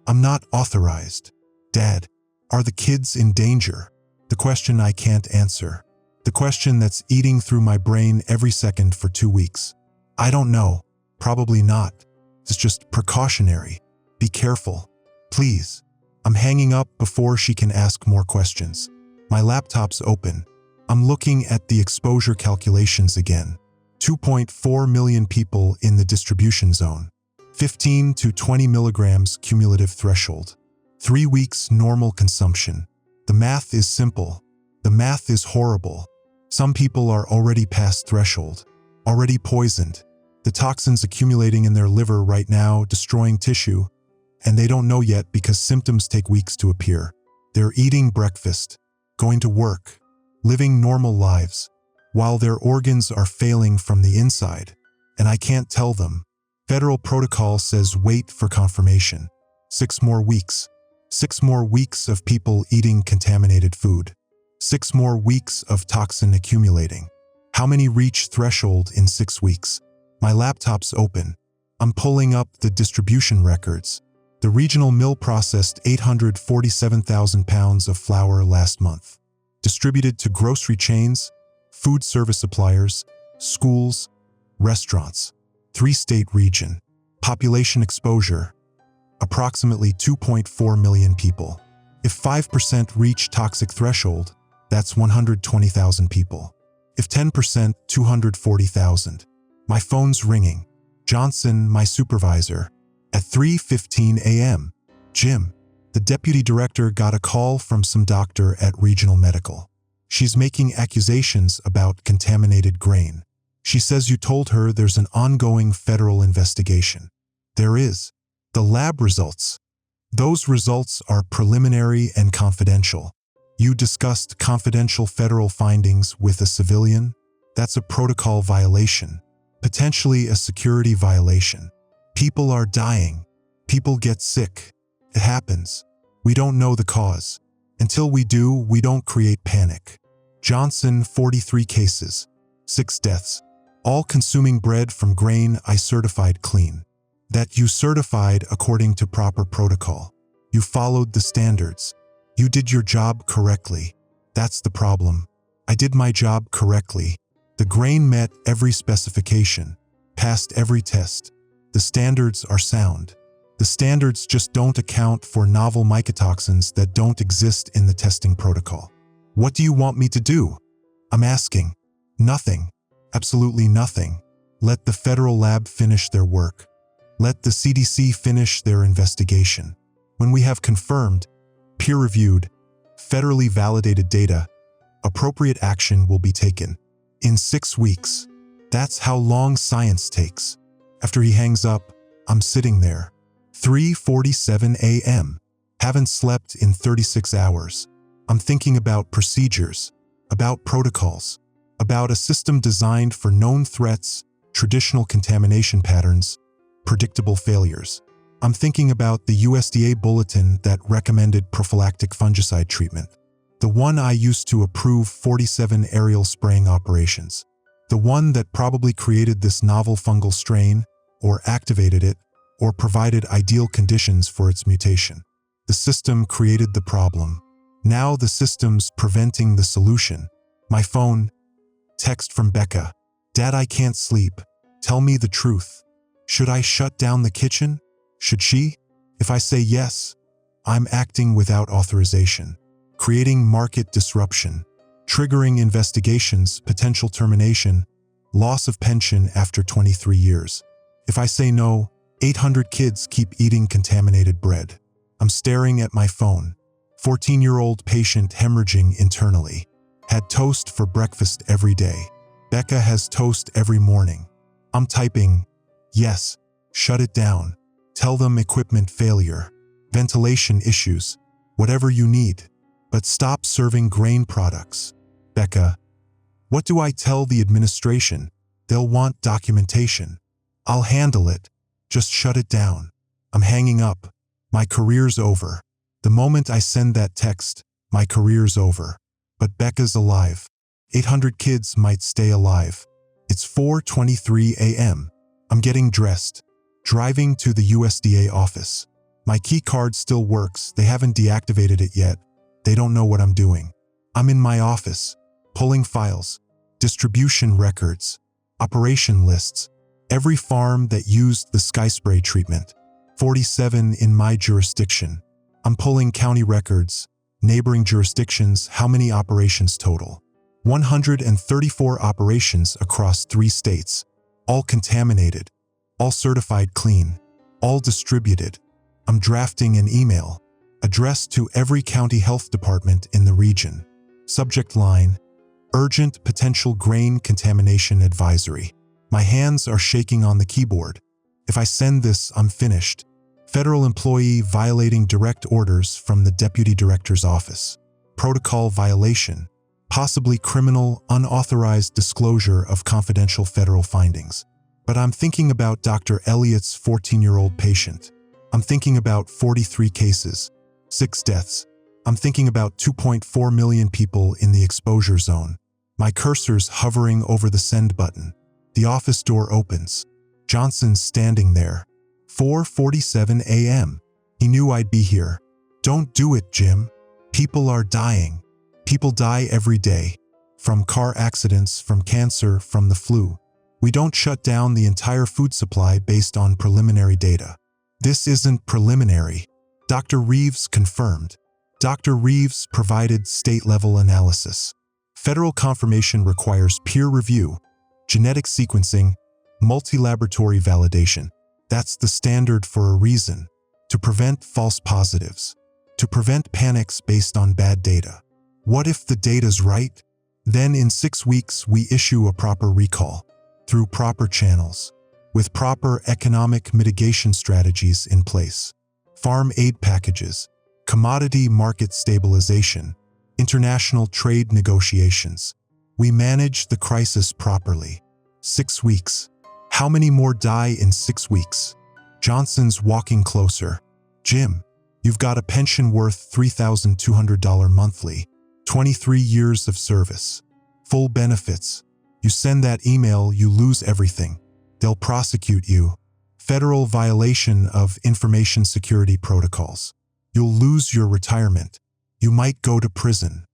Speaker 1: I'm not authorized. Dad, are the kids in danger? The question I can't answer. The question that's eating through my brain every second for 2 weeks. I don't know. Probably not. It's just precautionary. Be careful. Please. I'm hanging up before she can ask more questions. My laptop's open. I'm looking at the exposure calculations again. 2.4 million people in the distribution zone. 15 to 20 milligrams cumulative threshold. 3 weeks normal consumption. The math is simple. The math is horrible. Some people are already past threshold. Already poisoned. The toxins accumulating in their liver right now, destroying tissue. And they don't know yet because symptoms take weeks to appear. They're eating breakfast, going to work, living normal lives, while their organs are failing from the inside. And I can't tell them. Federal protocol says wait for confirmation. 6 more weeks. 6 more weeks of people eating contaminated food. 6 more weeks of toxin accumulating. How many reach threshold in 6 weeks? My laptop's open. I'm pulling up the distribution records. The regional mill processed 847,000 pounds of flour last month. Distributed to grocery chains, food service suppliers, schools, restaurants. 3-state region. Population exposure. Approximately 2.4 million people. If 5% reach toxic threshold, that's 120,000 people. If 10%, 240,000. My phone's ringing. Johnson, my supervisor. At 3:15 a.m. Jim, the deputy director got a call from some doctor at Regional Medical. She's making accusations about contaminated grain. She says you told her there's an ongoing federal investigation. There is. The lab results. Those results are preliminary and confidential. You discussed confidential federal findings with a civilian? That's a protocol violation, potentially a security violation. People are dying. People get sick. It happens. We don't know the cause. Until we do, we don't create panic. Johnson, 43 cases, 6 deaths, all consuming bread from grain I certified clean. That you certified according to proper protocol. You followed the standards. You did your job correctly. That's the problem. I did my job correctly. The grain met every specification, passed every test. The standards are sound. The standards just don't account for novel mycotoxins that don't exist in the testing protocol. What do you want me to do? I'm asking. Nothing. Absolutely nothing. Let the federal lab finish their work. Let the CDC finish their investigation. When we have confirmed, peer-reviewed, federally validated data, appropriate action will be taken. In 6 weeks. That's how long science takes. After he hangs up, I'm sitting there. 3:47 a.m. Haven't slept in 36 hours. I'm thinking about procedures, about protocols, about a system designed for known threats, traditional contamination patterns, predictable failures. I'm thinking about the USDA bulletin that recommended prophylactic fungicide treatment. The one I used to approve 47 aerial spraying operations. The one that probably created this novel fungal strain, or activated it, or provided ideal conditions for its mutation. The system created the problem. Now the system's preventing the solution. My phone. Text from Becca. Dad, I can't sleep. Tell me the truth. Should I shut down the kitchen? Should she? If I say yes, I'm acting without authorization, creating market disruption, triggering investigations, potential termination, loss of pension after 23 years. If I say no, 800 kids keep eating contaminated bread. I'm staring at my phone. 14-year-old patient hemorrhaging internally. Had toast for breakfast every day. Becca has toast every morning. I'm typing, yes, shut it down. Tell them equipment failure, ventilation issues, whatever you need. But stop serving grain products. Becca, what do I tell the administration? They'll want documentation. I'll handle it. Just shut it down. I'm hanging up. My career's over. The moment I send that text, my career's over. But Becca's alive. 800 kids might stay alive. It's 4:23 a.m. I'm getting dressed. Driving to the USDA office. My key card still works. They haven't deactivated it yet. They don't know what I'm doing. I'm in my office, pulling files, distribution records, operation lists, every farm that used the sky spray treatment. 47 in my jurisdiction. I'm pulling county records, neighboring jurisdictions, how many operations total. 134 operations across 3 states, all contaminated, all certified clean, all distributed. I'm drafting an email, addressed to every county health department in the region. Subject line, urgent potential grain contamination advisory. My hands are shaking on the keyboard. If I send this, I'm finished. Federal employee violating direct orders from the deputy director's office. Protocol violation. Possibly criminal, unauthorized disclosure of confidential federal findings. But I'm thinking about Dr. Elliott's 14-year-old patient. I'm thinking about 43 cases, 6 deaths. I'm thinking about 2.4 million people in the exposure zone. My cursor's hovering over the send button. The office door opens. Johnson's standing there. 4:47 a.m. He knew I'd be here. Don't do it, Jim. People are dying. People die every day. From car accidents, from cancer, from the flu. We don't shut down the entire food supply based on preliminary data. This isn't preliminary. Dr. Reeves confirmed. Dr. Reeves provided state-level analysis. Federal confirmation requires peer review, genetic sequencing, Multi-laboratory validation. That's the standard for a reason. To prevent false positives. To prevent panics based on bad data. What if the data's right? Then in 6 weeks we issue a proper recall. Through proper channels. With proper economic mitigation strategies in place. Farm aid packages. Commodity market stabilization. International trade negotiations. We manage the crisis properly. 6 weeks. How many more die in 6 weeks? Johnson's walking closer. Jim, you've got a pension worth $3,200 monthly. 23 years of service. Full benefits. You send that email, you lose everything. They'll prosecute you. Federal violation of information security protocols. You'll lose your retirement. You might go to prison.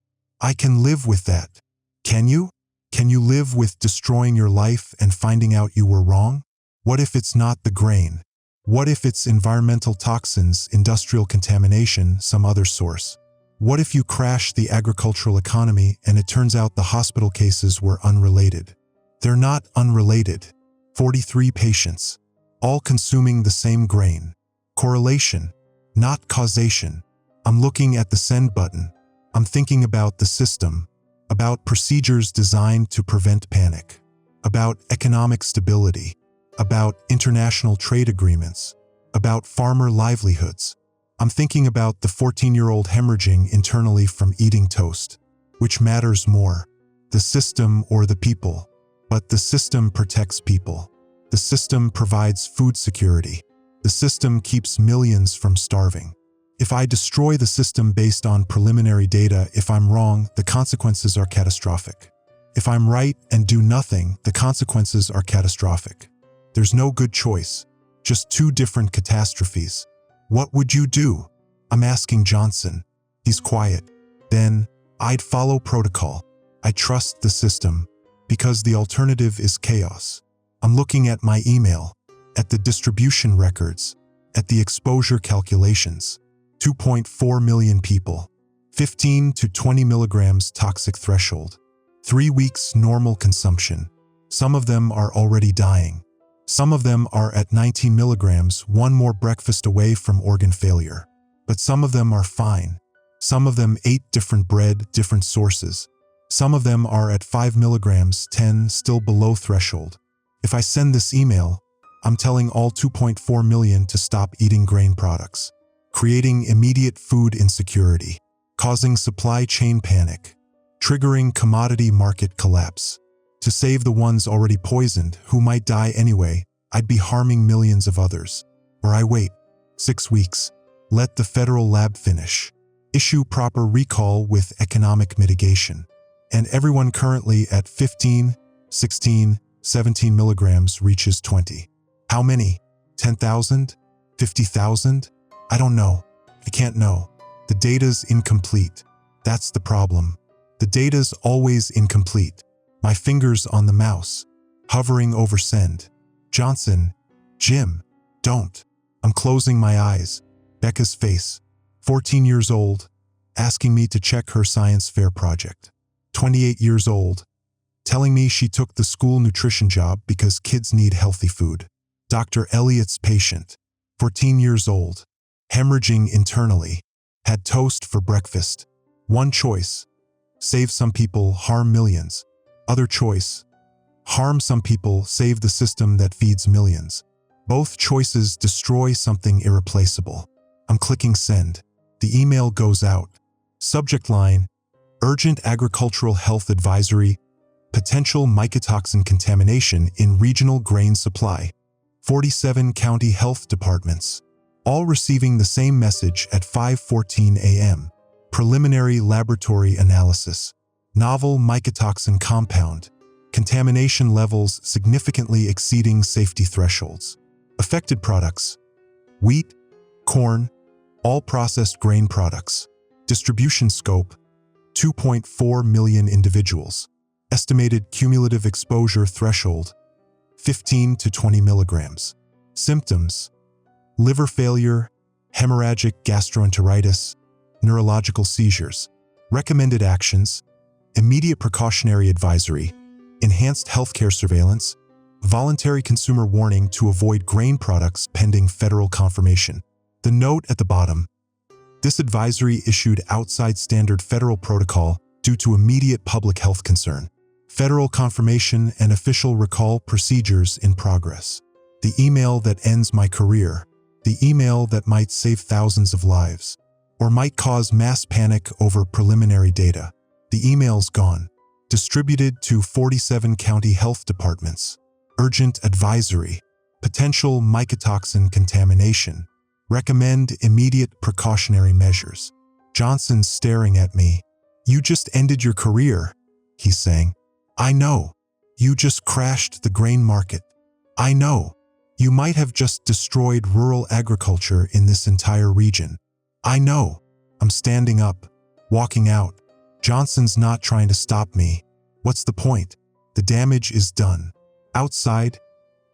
Speaker 1: I can live with that. Can you? Can you live with destroying your life and finding out you were wrong? What if it's not the grain? What if it's environmental toxins, industrial contamination, some other source? What if you crash the agricultural economy and it turns out the hospital cases were unrelated? They're not unrelated. 43 patients, all consuming the same grain. Correlation, not causation. I'm looking at the send button. I'm thinking about the system, about procedures designed to prevent panic, about economic stability, about international trade agreements, about farmer livelihoods. I'm thinking about the 14-year-old hemorrhaging internally from eating toast. Which matters more, the system or the people? But the system protects people. The system provides food security. The system keeps millions from starving. If I destroy the system based on preliminary data, if I'm wrong, the consequences are catastrophic. If I'm right and do nothing, the consequences are catastrophic. There's no good choice, just 2 different catastrophes. What would you do? I'm asking Johnson. He's quiet. Then, I'd follow protocol. I trust the system, because the alternative is chaos. I'm looking at my email, at the distribution records, at the exposure calculations. 2.4 million people. 15 to 20 milligrams toxic threshold. 3 weeks normal consumption. Some of them are already dying. Some of them are at 19 milligrams, 1 more breakfast away from organ failure. But some of them are fine. Some of them ate different bread, different sources. Some of them are at 5 milligrams, 10, still below threshold. If I send this email, I'm telling all 2.4 million to stop eating grain products, creating immediate food insecurity, causing supply chain panic, triggering commodity market collapse. To save the ones already poisoned, who might die anyway, I'd be harming millions of others. Or I wait 6 weeks, let the federal lab finish, issue proper recall with economic mitigation, and everyone currently at 15, 16, 17 milligrams reaches 20. How many? 10,000? 50,000? I don't know. I can't know. The data's incomplete. That's the problem. The data's always incomplete. My fingers on the mouse, hovering over send. Johnson, Jim, don't. I'm closing my eyes. Becca's face, 14 years old, asking me to check her science fair project. 28 years old, telling me she took the school nutrition job because kids need healthy food. Dr. Elliot's patient, 14 years old, hemorrhaging internally, had toast for breakfast. One choice, save some people, harm millions. Other choice, harm some people, save the system that feeds millions. Both choices destroy something irreplaceable. I'm clicking send. The email goes out. Subject line, Urgent Agricultural Health Advisory, Potential Mycotoxin Contamination in Regional Grain Supply. 47 county health departments, all receiving the same message at 5:14 a.m. Preliminary laboratory analysis. Novel mycotoxin compound. Contamination levels significantly exceeding safety thresholds. Affected products: wheat, corn, all processed grain products. Distribution scope: 2.4 million individuals. Estimated cumulative exposure threshold: 15 to 20 milligrams. Symptoms: liver failure, hemorrhagic gastroenteritis, neurological seizures. Recommended actions: immediate precautionary advisory, enhanced healthcare surveillance, voluntary consumer warning to avoid grain products pending federal confirmation. The note at the bottom. This advisory issued outside standard federal protocol due to immediate public health concern. Federal confirmation and official recall procedures in progress. The email that ends my career. The email that might save thousands of lives. Or might cause mass panic over preliminary data. The email's gone. Distributed to 47 county health departments. Urgent advisory. Potential mycotoxin contamination. Recommend immediate precautionary measures. Johnson's staring at me. You just ended your career, he's saying. I know. You just crashed the grain market. I know. You might have just destroyed rural agriculture in this entire region. I know. I'm standing up, walking out. Johnson's not trying to stop me. What's the point? The damage is done. Outside,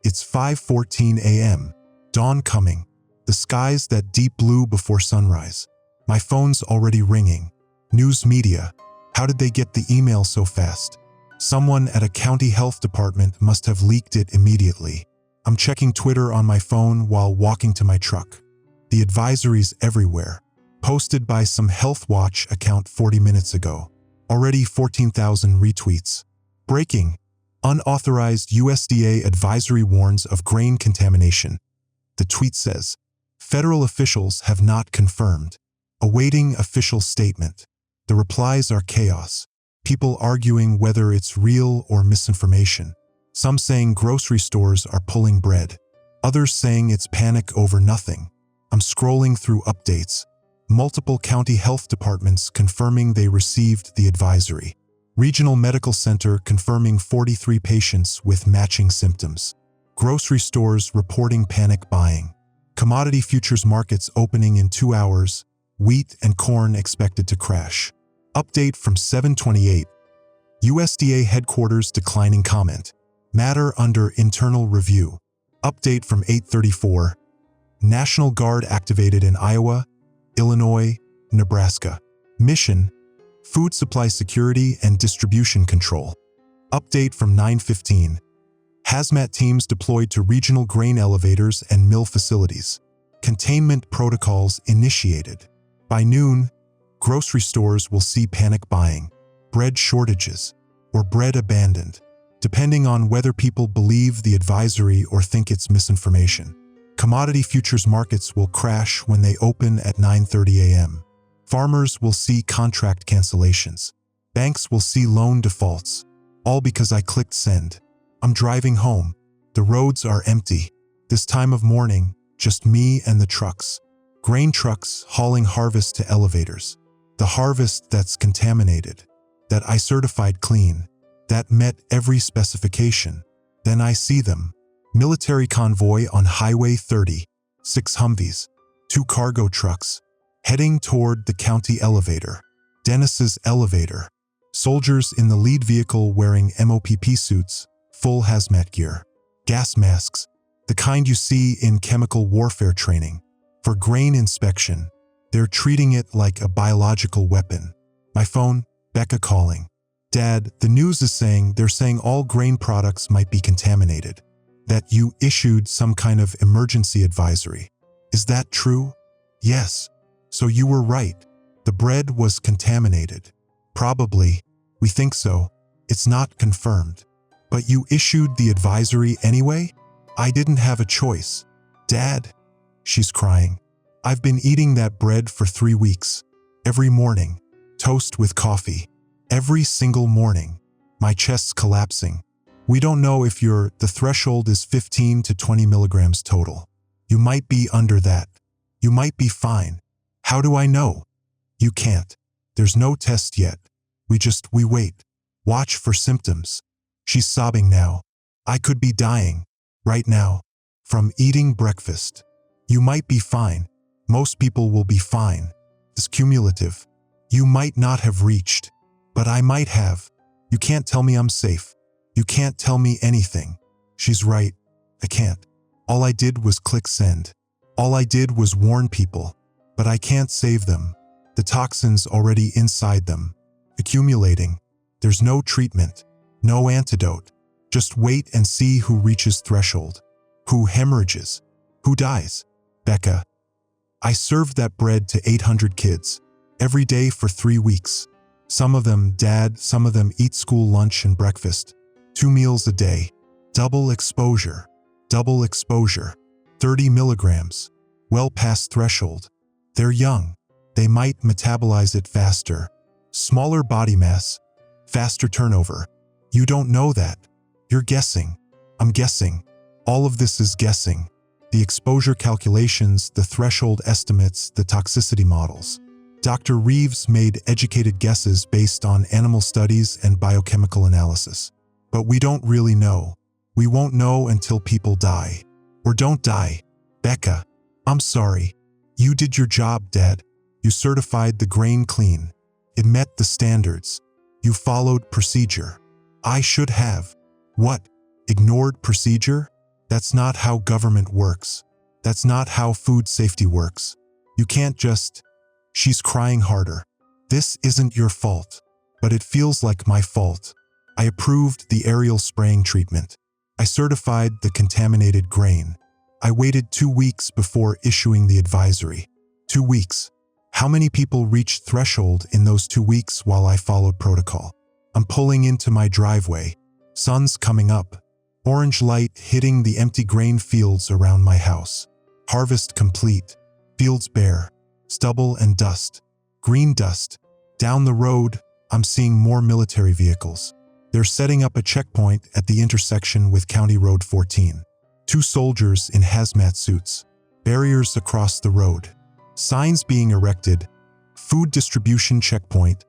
Speaker 1: it's 5:14 a.m. Dawn coming. The sky's that deep blue before sunrise. My phone's already ringing. News media. How did they get the email so fast? Someone at a county health department must have leaked it immediately. I'm checking Twitter on my phone while walking to my truck. The advisory's everywhere. Posted by some Health Watch account 40 minutes ago. Already 14,000 retweets. Breaking. Unauthorized USDA advisory warns of grain contamination. The tweet says, federal officials have not confirmed. Awaiting official statement. The replies are chaos. People arguing whether it's real or misinformation. Some saying grocery stores are pulling bread. Others saying it's panic over nothing. I'm scrolling through updates. Multiple county health departments confirming they received the advisory. Regional Medical Center confirming 43 patients with matching symptoms. Grocery stores reporting panic buying. Commodity futures markets opening in 2 hours. Wheat and corn expected to crash. Update from 7/28. USDA headquarters declining comment. Matter under internal review. Update from 8/34. National Guard activated in Iowa, Illinois, Nebraska. Mission: food supply security and distribution control. Update from 9/15. Hazmat teams deployed to regional grain elevators and mill facilities. Containment protocols initiated. By noon, grocery stores will see panic buying, bread shortages, or bread abandoned, depending on whether people believe the advisory or think it's misinformation. Commodity futures markets will crash when they open at 9:30 a.m. Farmers will see contract cancellations. Banks will see loan defaults. All because I clicked send. I'm driving home. The roads are empty. This time of morning, just me and the trucks. Grain trucks hauling harvest to elevators. The harvest that's contaminated. That I certified clean. That met every specification. Then I see them. Military convoy on Highway 30. 6 Humvees. 2 cargo trucks. Heading toward the county elevator. Dennis's elevator. Soldiers in the lead vehicle wearing MOPP suits, full hazmat gear. Gas masks. The kind you see in chemical warfare training. For grain inspection. They're treating it like a biological weapon. My phone, Becca calling. Dad, the news is saying they're saying all grain products might be contaminated. That you issued some kind of emergency advisory. Is that true? Yes. So you were right. The bread was contaminated. Probably. We think so. It's not confirmed. But you issued the advisory anyway? I didn't have a choice. Dad? She's crying. I've been eating that bread for 3 weeks. Every morning. Toast with coffee. Every single morning. My chest's collapsing. We don't know if the threshold is 15 to 20 milligrams total. You might be under that. You might be fine. How do I know? You can't. There's no test yet. We wait. Watch for symptoms. She's sobbing now. I could be dying. Right now. From eating breakfast. You might be fine. Most people will be fine. It's cumulative. You might not have reached. But I might have. You can't tell me I'm safe. You can't tell me anything. She's right. I can't. All I did was click send. All I did was warn people. But I can't save them. The toxin's already inside them. Accumulating. There's no treatment. No antidote. Just wait and see who reaches threshold, who hemorrhages, who dies. Becca. I served that bread to 800 kids, every day for 3 weeks. Some of them, Dad, some of them eat school lunch and breakfast. 2 meals a day. Double exposure. 30 milligrams. Well past threshold. They're young. They might metabolize it faster. Smaller body mass. Faster turnover. You don't know that. You're guessing. I'm guessing. All of this is guessing. The exposure calculations, the threshold estimates, the toxicity models. Dr. Reeves made educated guesses based on animal studies and biochemical analysis. But we don't really know. We won't know until people die. Or don't die. Becca, I'm sorry. You did your job, Dad. You certified the grain clean. It met the standards. You followed procedure. I should have. What? Ignored procedure? That's not how government works. That's not how food safety works. You can't just... She's crying harder. This isn't your fault, but it feels like my fault. I approved the aerial spraying treatment. I certified the contaminated grain. I waited 2 weeks before issuing the advisory. 2 weeks. How many people reached threshold in those 2 weeks while I followed protocol? I'm pulling into my driveway. Sun's coming up. Orange light hitting the empty grain fields around my house. Harvest complete. Fields bare. Stubble and dust. Green dust. Down the road, I'm seeing more military vehicles. They're setting up a checkpoint at the intersection with County Road 14. 2 soldiers in hazmat suits. Barriers across the road. Signs being erected. Food distribution checkpoint.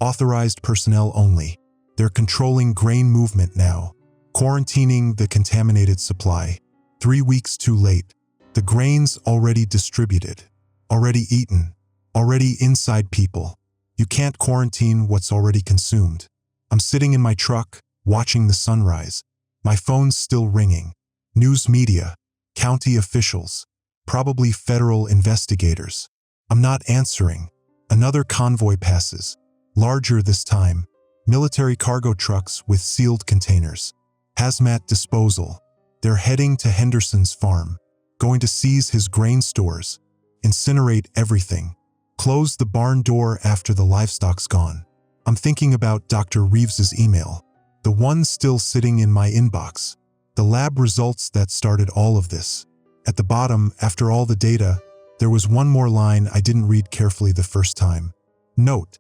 Speaker 1: Authorized personnel only. They're controlling grain movement now. Quarantining the contaminated supply. 3 weeks too late. The grain's already distributed. Already eaten. Already inside people. You can't quarantine what's already consumed. I'm sitting in my truck, watching the sunrise. My phone's still ringing. News media. County officials. Probably federal investigators. I'm not answering. Another convoy passes. Larger this time. Military cargo trucks with sealed containers. Hazmat disposal. They're heading to Henderson's farm. Going to seize his grain stores. Incinerate everything. Close the barn door after the livestock's gone. I'm thinking about Dr. Reeves's email. The one still sitting in my inbox. The lab results that started all of this. At the bottom, after all the data, there was one more line I didn't read carefully the first time. Note: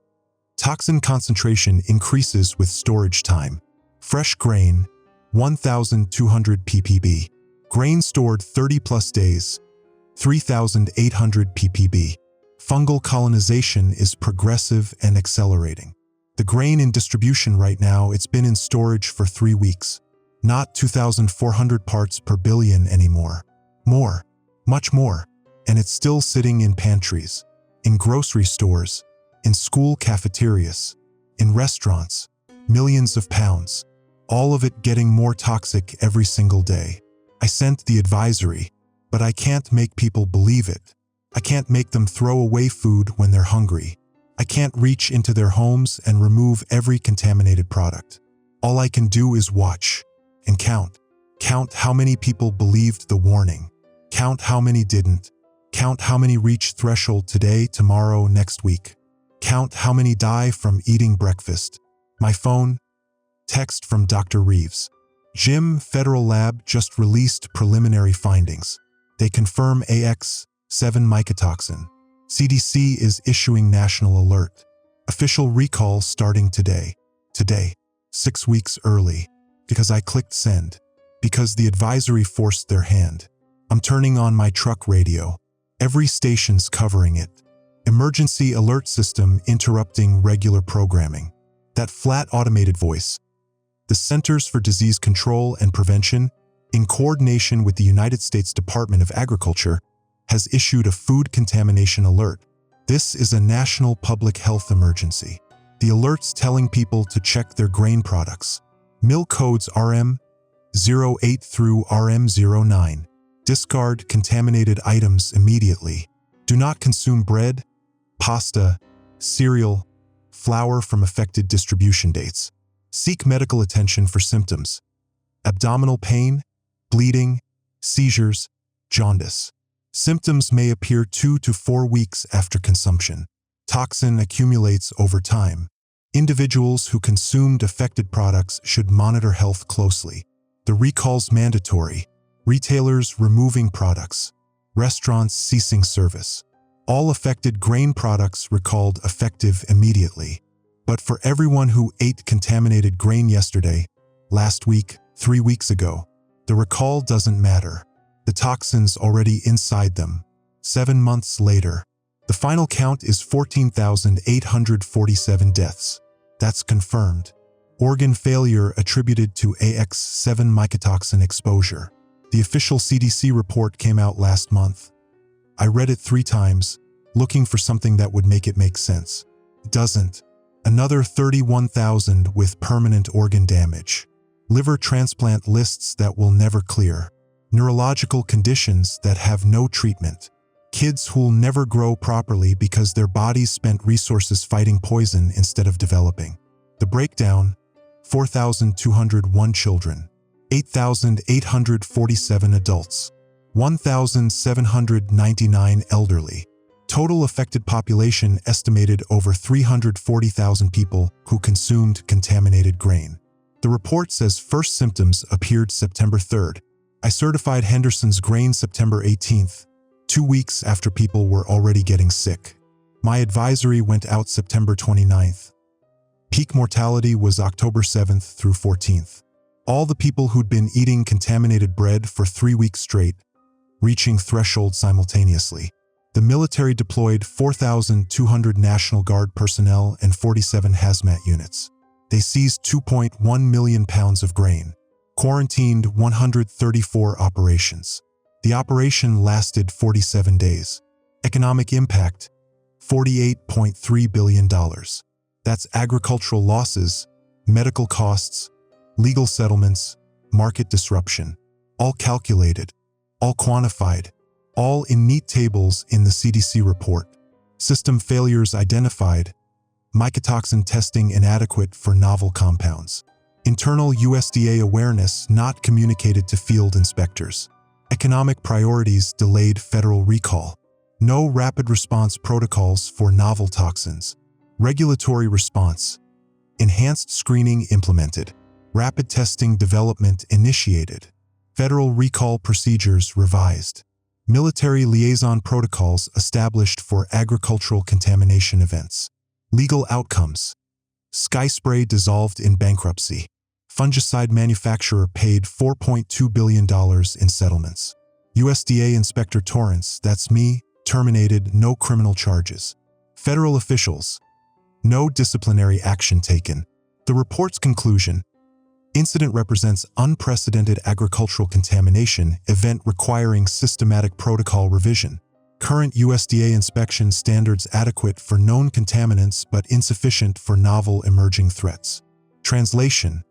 Speaker 1: toxin concentration increases with storage time. Fresh grain, 1,200 ppb. Grain stored 30+ days, 3,800 ppb. Fungal colonization is progressive and accelerating. The grain in distribution right now, it's been in storage for 3 weeks. Not 2,400 parts per billion anymore. More. Much more. And it's still sitting in pantries, in grocery stores, in school cafeterias, in restaurants. Millions of pounds. All of it getting more toxic every single day. I sent the advisory, but I can't make people believe it. I can't make them throw away food when they're hungry. I can't reach into their homes and remove every contaminated product. All I can do is watch and count. Count how many people believed the warning. Count how many didn't. Count how many reach threshold today, tomorrow, next week. Count how many die from eating breakfast. My phone. Text from Dr. Reeves. Jim Federal Lab just released preliminary findings. They confirm AX7 mycotoxin. CDC is issuing national alert. Official recall starting today. Today. 6 weeks early. Because I clicked send. Because the advisory forced their hand. I'm turning on my truck radio. Every station's covering it. Emergency alert system interrupting regular programming. That flat automated voice. The Centers for Disease Control and Prevention, in coordination with the United States Department of Agriculture, has issued a food contamination alert. This is a national public health emergency. The alert's telling people to check their grain products. Mill codes RM08 through RM09. Discard contaminated items immediately. Do not consume bread, pasta, cereal, flour from affected distribution dates. Seek medical attention for symptoms. abdominal pain, bleeding, seizures, jaundice. Symptoms may appear 2 to 4 weeks after consumption. Toxin accumulates over time. Individuals who consumed affected products should monitor health closely. The recall's mandatory. Retailers removing products. Restaurants ceasing service. All affected grain products recalled effective immediately. But for everyone who ate contaminated grain yesterday, last week, 3 weeks ago, the recall doesn't matter. The toxin's already inside them. 7 months later, the final count is 14,847 deaths. That's confirmed. Organ failure attributed to AX7 mycotoxin exposure. The official CDC report came out last month. I read it 3 times, looking for something that would make it make sense. It doesn't. Another 31,000 with permanent organ damage. Liver transplant lists that will never clear. Neurological conditions that have no treatment. Kids who'll never grow properly because their bodies spent resources fighting poison instead of developing. The breakdown: 4,201 children, 8,847 adults, 1,799 elderly. Total affected population estimated over 340,000 people who consumed contaminated grain. The report says first symptoms appeared September 3rd. I certified Henderson's grain September 18th, 2 weeks after people were already getting sick. My advisory went out September 29th. Peak mortality was October 7th through 14th. All the people who'd been eating contaminated bread for 3 weeks straight, reaching threshold simultaneously. The military deployed 4,200 National Guard personnel and 47 hazmat units. They seized 2.1 million pounds of grain. Quarantined 134 operations. The operation lasted 47 days. Economic impact: $48.3 billion. That's agricultural losses, medical costs, legal settlements, market disruption. All calculated, all quantified, all in neat tables in the CDC report. System failures identified. Mycotoxin testing inadequate for novel compounds. Internal USDA awareness not communicated to field inspectors. Economic priorities delayed federal recall. No rapid response protocols for novel toxins. Regulatory response. Enhanced screening implemented. Rapid testing development initiated. Federal recall procedures revised. Military liaison protocols established for agricultural contamination events. Legal outcomes. Sky Spray dissolved in bankruptcy. Fungicide manufacturer paid $4.2 billion in settlements. USDA Inspector Torrance, that's me, terminated, no criminal charges. Federal officials. No disciplinary action taken. The report's conclusion: incident represents unprecedented agricultural contamination event requiring systematic protocol revision. Current USDA inspection standards adequate for known contaminants but insufficient for novel emerging threats. Translation: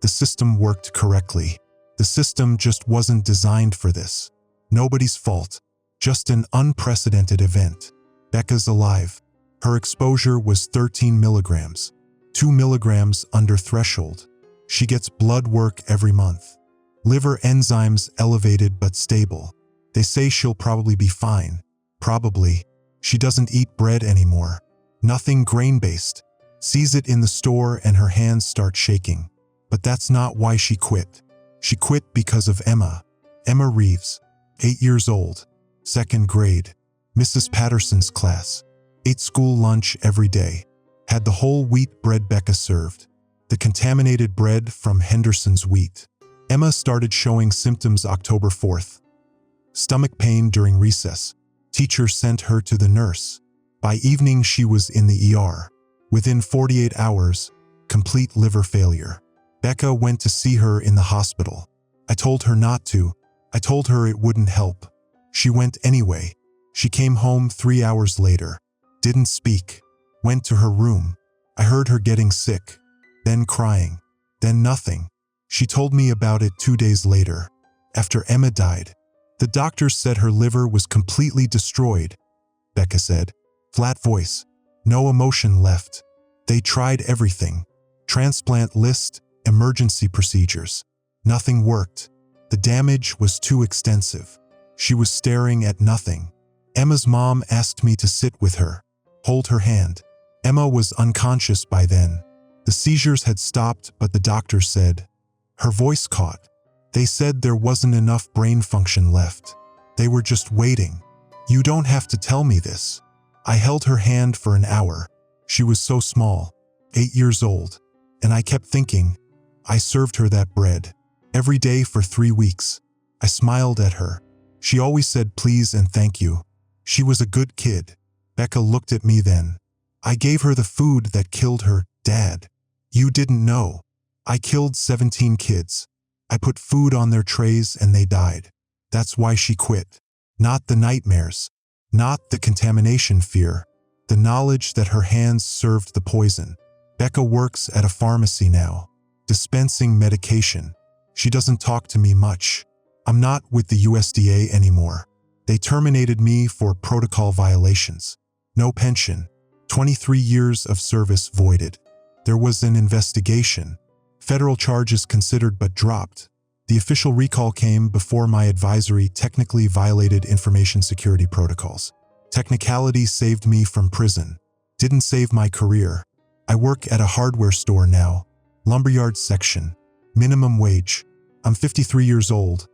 Speaker 1: the system worked correctly. The system just wasn't designed for this. Nobody's fault. Just an unprecedented event. Becca's alive. Her exposure was 13 milligrams. 2 milligrams under threshold. She gets blood work every month. Liver enzymes elevated but stable. They say she'll probably be fine. Probably. She doesn't eat bread anymore. Nothing grain-based. Sees it in the store and her hands start shaking. But that's not why she quit. She quit because of Emma. Emma Reeves. 8 years old. 2nd grade. Mrs. Patterson's class. Ate school lunch every day. Had the whole wheat bread Becca served. The contaminated bread from Henderson's wheat. Emma started showing symptoms October 4th. Stomach pain during recess. Teacher sent her to the nurse. By evening she was in the ER. Within 48 hours, complete liver failure. Becca went to see her in the hospital. I told her not to. I told her it wouldn't help. She went anyway. She came home 3 hours later. Didn't speak. Went to her room. I heard her getting sick. Then crying. Then nothing. She told me about it 2 days later. After Emma died. The doctors said her liver was completely destroyed. Becca said. Flat voice. No emotion left. They tried everything. Transplant list, emergency procedures. Nothing worked. The damage was too extensive. She was staring at nothing. Emma's mom asked me to sit with her, hold her hand. Emma was unconscious by then. The seizures had stopped, but the doctor said, her voice caught. They said there wasn't enough brain function left. They were just waiting. You don't have to tell me this. I held her hand for an hour. She was so small, 8 years old, and I kept thinking, I served her that bread every day for 3 weeks. I smiled at her. She always said please and thank you. She was a good kid. Becca looked at me then. I gave her the food that killed her, Dad. You didn't know. I killed 17 kids. I put food on their trays and they died. That's why she quit. Not the nightmares. Not the contamination fear. The knowledge that her hands served the poison. Becca works at a pharmacy now, dispensing medication. She doesn't talk to me much. I'm not with the USDA anymore. They terminated me for protocol violations. No pension. 23 years of service voided. There was an investigation. Federal charges considered but dropped. The official recall came before my advisory technically violated information security protocols. Technicality saved me from prison. Didn't save my career. I work at a hardware store now. Lumberyard section. Minimum wage. I'm 53 years old.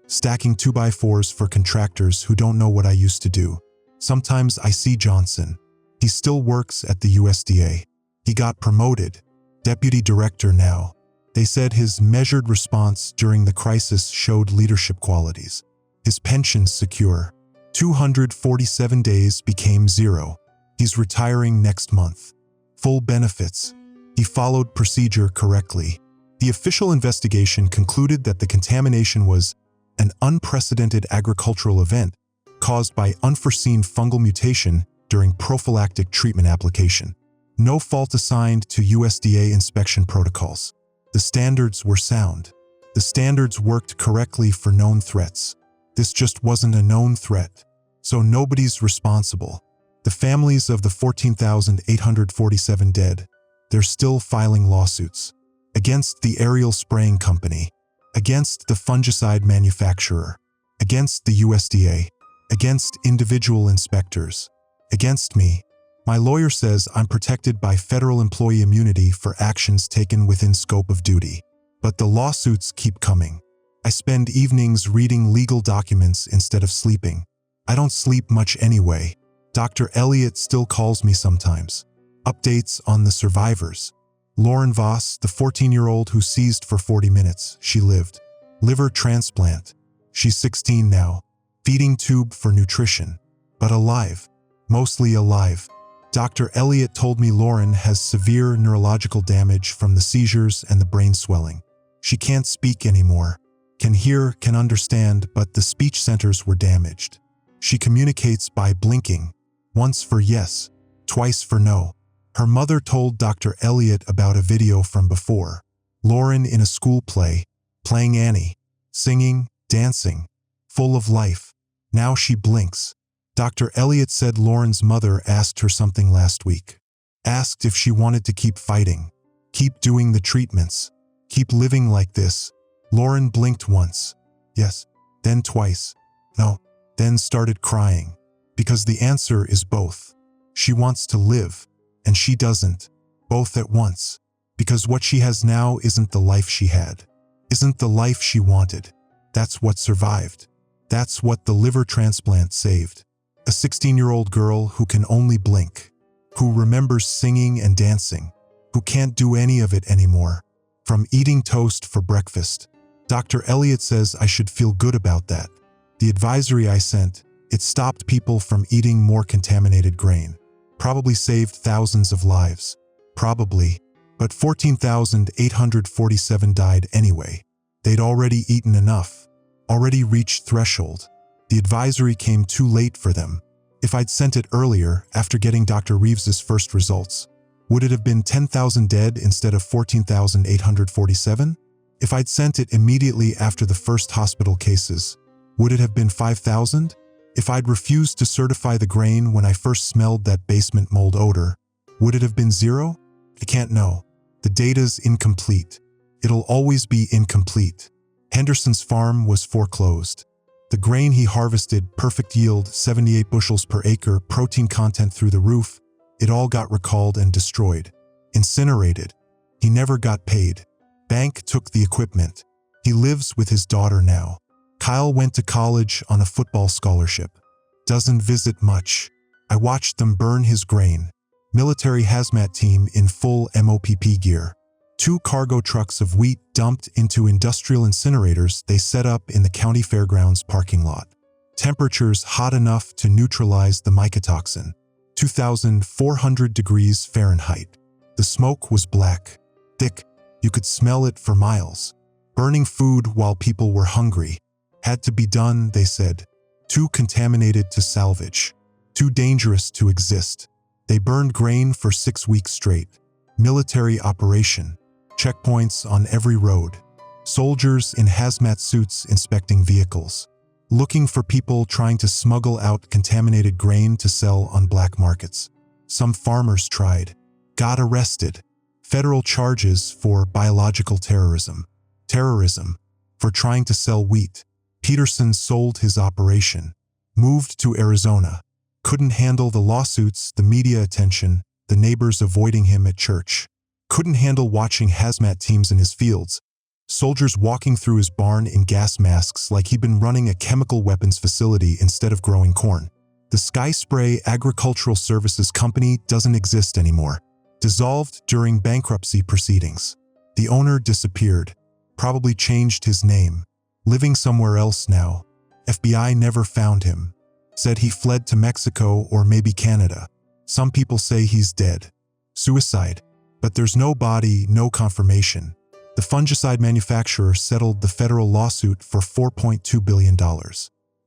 Speaker 1: Stacking 2x4s for contractors who don't know what I used to do. Sometimes I see Johnson. He still works at the USDA. He got promoted. Deputy director now. They said his measured response during the crisis showed leadership qualities. His pension's secure. 247 days became 0. He's retiring next month. Full benefits. He followed procedure correctly. The official investigation concluded that the contamination was an unprecedented agricultural event caused by unforeseen fungal mutation during prophylactic treatment application. No fault assigned to USDA inspection protocols. The standards were sound. The standards worked correctly for known threats. This just wasn't a known threat, so nobody's responsible. The families of the 14,847 dead, they're still filing lawsuits against the aerial spraying company, against the fungicide manufacturer, against the USDA, against individual inspectors, against me. My lawyer says I'm protected by federal employee immunity for actions taken within scope of duty. But the lawsuits keep coming. I spend evenings reading legal documents instead of sleeping. I don't sleep much anyway. Dr. Elliott still calls me sometimes. Updates on the survivors. Lauren Voss, the 14-year-old who seized for 40 minutes, she lived. Liver transplant. She's 16 now. Feeding tube for nutrition. But alive. Mostly alive. Dr. Elliott told me Lauren has severe neurological damage from the seizures and the brain swelling. She can't speak anymore. Can hear, can understand, but the speech centers were damaged. She communicates by blinking. Once for yes, twice for no. Her mother told Dr. Elliott about a video from before. Lauren in a school play, playing Annie, singing, dancing, full of life. Now she blinks. Dr. Elliott said Lauren's mother asked her something last week. Asked if she wanted to keep fighting, keep doing the treatments, keep living like this. Lauren blinked once. Yes. Then twice. No. Then started crying. Because the answer is both. She wants to live, and she doesn't. Both at once. Because what she has now isn't the life she had. Isn't the life she wanted. That's what survived. That's what the liver transplant saved. A 16-year-old girl who can only blink, who remembers singing and dancing, who can't do any of it anymore. From eating toast for breakfast. Dr. Elliott says I should feel good about that. The advisory I sent, it stopped people from eating more contaminated grain. Probably saved thousands of lives. Probably. But 14,847 died anyway. They'd already eaten enough. Already reached threshold. The advisory came too late for them. If I'd sent it earlier, after getting Dr. Reeves's first results, would it have been 10,000 dead instead of 14,847? If I'd sent it immediately after the first hospital cases, would it have been 5,000? If I'd refused to certify the grain when I first smelled that basement mold odor, would it have been 0? I can't know. The data's incomplete. It'll always be incomplete. Henderson's farm was foreclosed. The grain he harvested, perfect yield, 78 bushels per acre, protein content through the roof, it all got recalled and destroyed. Incinerated. He never got paid. Bank took the equipment. He lives with his daughter now. Kyle went to college on a football scholarship. Doesn't visit much. I watched them burn his grain. Military hazmat team in full MOPP gear. 2 cargo trucks of wheat dumped into industrial incinerators they set up in the county fairgrounds parking lot. Temperatures hot enough to neutralize the mycotoxin. 2,400 degrees Fahrenheit. The smoke was black, thick, you could smell it for miles. Burning food while people were hungry. Had to be done, they said. Too contaminated to salvage. Too dangerous to exist. They burned grain for 6 weeks straight. Military operation. Checkpoints on every road. Soldiers in hazmat suits inspecting vehicles. Looking for people trying to smuggle out contaminated grain to sell on black markets. Some farmers tried. Got arrested. Federal charges for biological terrorism. Terrorism. For trying to sell wheat. Peterson sold his operation. Moved to Arizona. Couldn't handle the lawsuits, the media attention, the neighbors avoiding him at church. Couldn't handle watching hazmat teams in his fields. Soldiers walking through his barn in gas masks like he'd been running a chemical weapons facility instead of growing corn. The Sky Spray Agricultural Services Company doesn't exist anymore. Dissolved during bankruptcy proceedings. The owner disappeared. Probably changed his name. Living somewhere else now. FBI never found him. Said he fled to Mexico or maybe Canada. Some people say he's dead. Suicide. But there's no body, no confirmation. The fungicide manufacturer settled the federal lawsuit for $4.2 billion.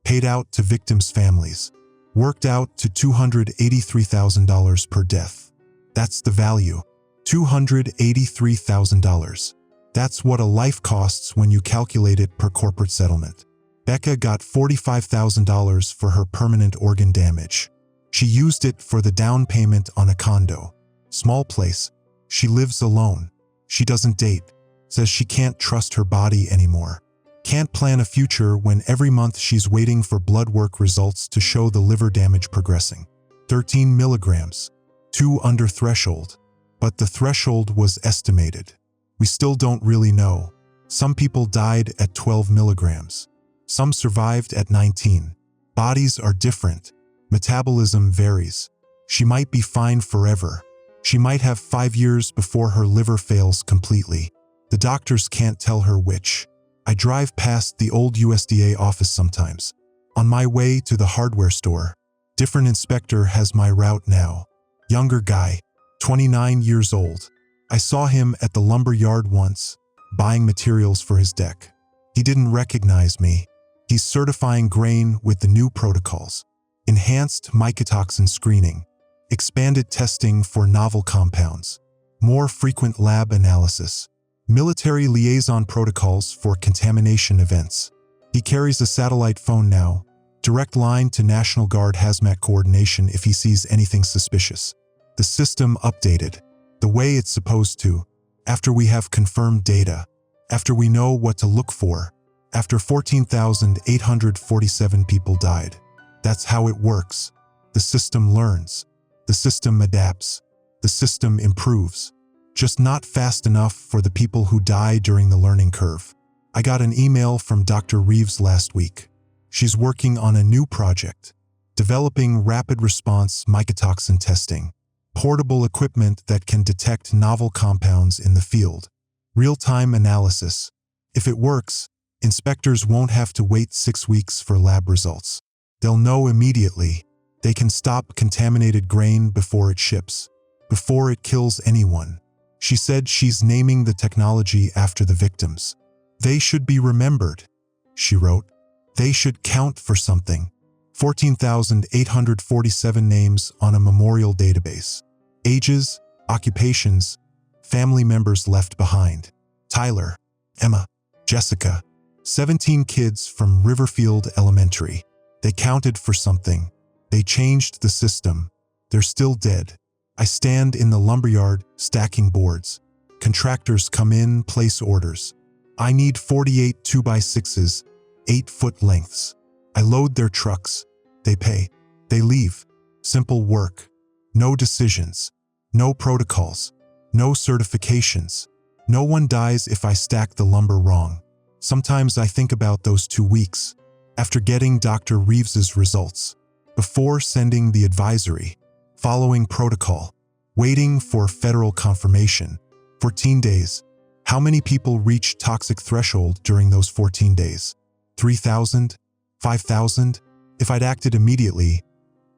Speaker 1: Paid out to victims' families. Worked out to $283,000 per death. That's the value. $283,000. That's what a life costs when you calculate it per corporate settlement. Becca got $45,000 for her permanent organ damage. She used it for the down payment on a condo. Small place. She lives alone. She doesn't date. Says she can't trust her body anymore. Can't plan a future when every month she's waiting for blood work results to show the liver damage progressing. 13 milligrams. 2 under threshold. But the threshold was estimated. We still don't really know. Some people died at 12 milligrams. Some survived at 19. Bodies are different. Metabolism varies. She might be fine forever. She might have 5 years before her liver fails completely. The doctors can't tell her which. I drive past the old USDA office sometimes. On my way to the hardware store. Different inspector has my route now. Younger guy, 29 years old. I saw him at the lumber yard once, buying materials for his deck. He didn't recognize me. He's certifying grain with the new protocols. Enhanced mycotoxin screening. Expanded testing for novel compounds. More frequent lab analysis. Military liaison protocols for contamination events. He carries a satellite phone now. Direct line to National Guard hazmat coordination if he sees anything suspicious. The system updated. The way it's supposed to. After we have confirmed data. After we know what to look for. After 14,847 people died. That's how it works. The system learns. The system adapts. The system improves. Just not fast enough for the people who die during the learning curve. I got an email from Dr. Reeves last week. She's working on a new project. Developing rapid response mycotoxin testing. Portable equipment that can detect novel compounds in the field. Real-time analysis. If it works, inspectors won't have to wait 6 weeks for lab results. They'll know immediately. They can stop contaminated grain before it ships. Before it kills anyone. She said she's naming the technology after the victims. They should be remembered, she wrote. They should count for something. 14,847 names on a memorial database. Ages, occupations, family members left behind. Tyler, Emma, Jessica. 17 kids from Riverfield Elementary. They counted for something. They changed the system. They're still dead. I stand in the lumberyard, stacking boards. Contractors come in, place orders. I need 48 2x6s, 8-foot lengths. I load their trucks. They pay. They leave. Simple work. No decisions. No protocols. No certifications. No one dies if I stack the lumber wrong. Sometimes I think about those 2 weeks, after getting Dr. Reeves's results, before sending the advisory, following protocol, waiting for federal confirmation. 14 days. How many people reached toxic threshold during those 14 days? 3,000? 5,000? If I'd acted immediately,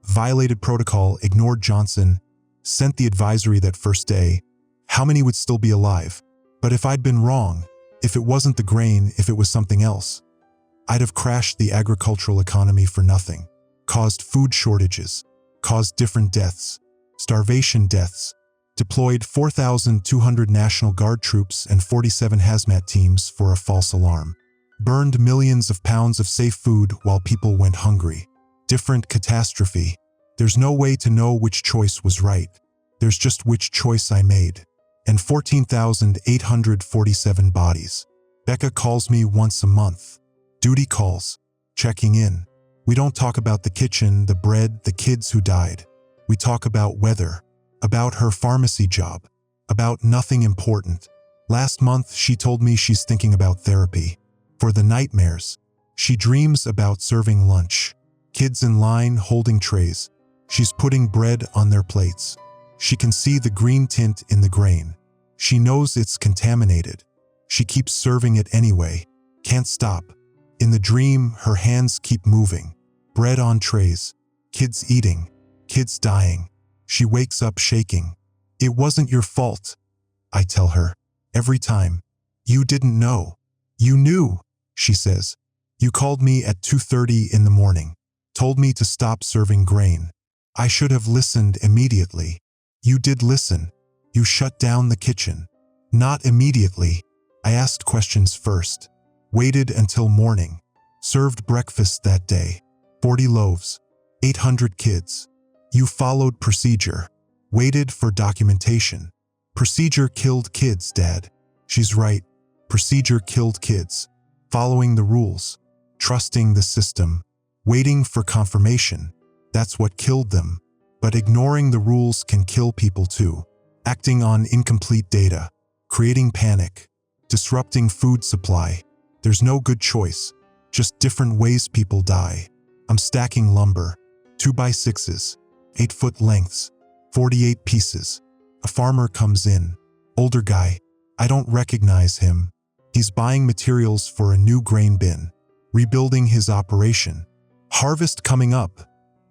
Speaker 1: violated protocol, ignored Johnson, sent the advisory that first day, how many would still be alive? But if I'd been wrong, if it wasn't the grain, if it was something else, I'd have crashed the agricultural economy for nothing, caused food shortages, caused different deaths, starvation deaths, deployed 4,200 National Guard troops and 47 hazmat teams for a false alarm, burned millions of pounds of safe food while people went hungry. Different catastrophe. There's no way to know which choice was right. There's just which choice I made. And 14,847 bodies. Becca calls me once a month. Duty calls. Checking in. We don't talk about the kitchen, the bread, the kids who died. We talk about weather, about her pharmacy job, about nothing important. Last month, she told me she's thinking about therapy. For the nightmares, she dreams about serving lunch. Kids in line holding trays. She's putting bread on their plates. She can see the green tint in the grain. She knows it's contaminated. She keeps serving it anyway. Can't stop. In the dream, her hands keep moving. Bread on trays. Kids eating. Kids dying. She wakes up shaking. It wasn't your fault, I tell her. Every time. You didn't know. You knew, she says. You called me at 2:30 in the morning. Told me to stop serving grain. I should have listened immediately. You did listen. You shut down the kitchen. Not immediately. I asked questions first. Waited until morning. Served breakfast that day. 40 loaves. 800 kids. You followed procedure. Waited for documentation. Procedure killed kids, Dad. She's right. Procedure killed kids. Following the rules. Trusting the system. Waiting for confirmation. That's what killed them. But ignoring the rules can kill people too. Acting on incomplete data. Creating panic. Disrupting food supply. There's no good choice. Just different ways people die. I'm stacking lumber. 2x6s. 8-foot lengths. 48 pieces. A farmer comes in. Older guy. I don't recognize him. He's buying materials for a new grain bin. Rebuilding his operation. Harvest coming up,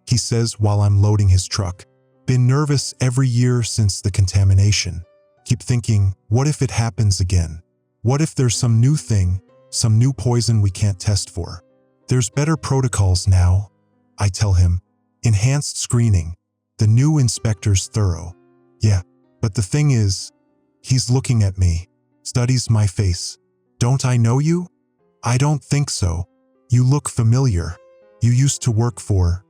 Speaker 1: he says while I'm loading his truck. Been nervous every year since the contamination. Keep thinking, what if it happens again? What if there's some new thing, some new poison we can't test for? There's better protocols now, I tell him. Enhanced screening. The new inspector's thorough. Yeah, but the thing is, he's looking at me, studies my face. Don't I know you? I don't think so. You look familiar. You used to work for.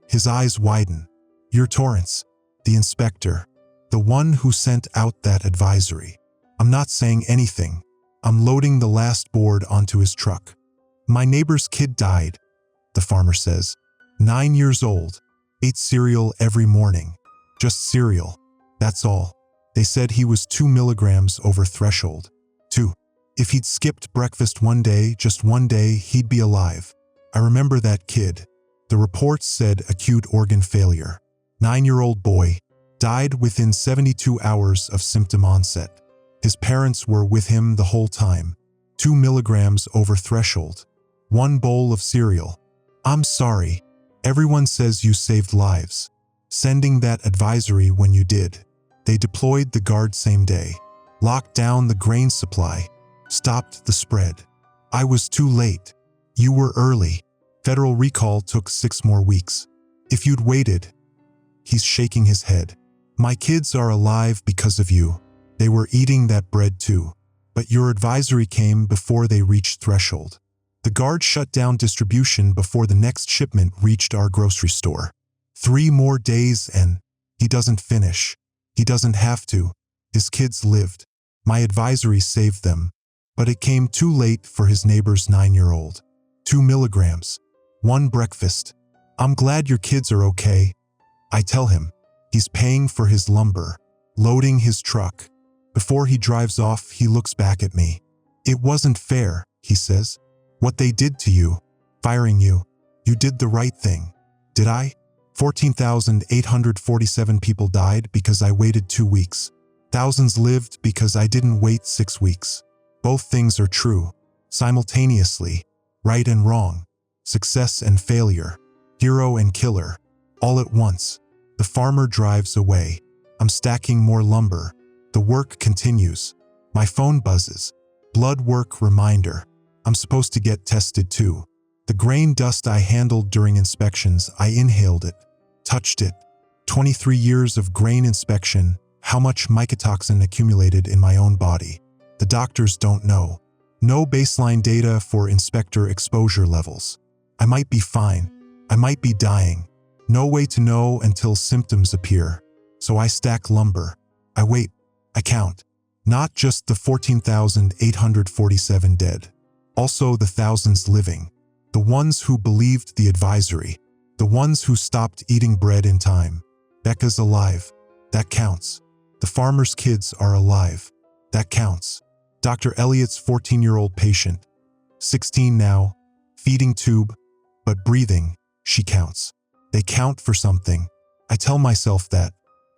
Speaker 1: His eyes widen. You're Torrance, the inspector, the one who sent out that advisory. I'm not saying anything. I'm loading the last board onto his truck. My neighbor's kid died, the farmer says. 9 years old. Ate cereal every morning. Just cereal. That's all. They said he was 2 milligrams over threshold. 2. If he'd skipped breakfast one day, just one day, he'd be alive. I remember that kid. The reports said acute organ failure. 9-year-old boy. Died within 72 hours of symptom onset. His parents were with him the whole time. 2 milligrams over threshold. 1 bowl of cereal. I'm sorry. Everyone says you saved lives. Sending that advisory when you did. They deployed the guard same day. Locked down the grain supply. Stopped the spread. I was too late. You were early. Federal recall took 6 more weeks. If you'd waited. He's shaking his head. My kids are alive because of you. They were eating that bread too. But your advisory came before they reached threshold. The guard shut down distribution before the next shipment reached our grocery store. 3 more days and he doesn't finish. He doesn't have to. His kids lived. My advisory saved them. But it came too late for his neighbor's 9-year-old. 2 milligrams. 1 breakfast. I'm glad your kids are okay. I tell him. He's paying for his lumber, loading his truck. Before he drives off, he looks back at me. It wasn't fair, he says. What they did to you, firing you. You did the right thing. Did I? 14,847 people died because I waited 2 weeks. Thousands lived because I didn't wait 6 weeks. Both things are true, simultaneously, right and wrong, success and failure, hero and killer, all at once. The farmer drives away. I'm stacking more lumber. The work continues. My phone buzzes. Blood work reminder. I'm supposed to get tested too. The grain dust I handled during inspections, I inhaled it, touched it. 23 years of grain inspection, how much mycotoxin accumulated in my own body. The doctors don't know. No baseline data for inspector exposure levels. I might be fine. I might be dying. No way to know until symptoms appear. So I stack lumber. I wait. I count. Not just the 14,847 dead. Also the thousands living. The ones who believed the advisory. The ones who stopped eating bread in time. Becca's alive. That counts. The farmer's kids are alive. That counts. Dr. Elliott's 14-year-old patient. 16 now. Feeding tube. But breathing. She counts. They count for something. I tell myself that.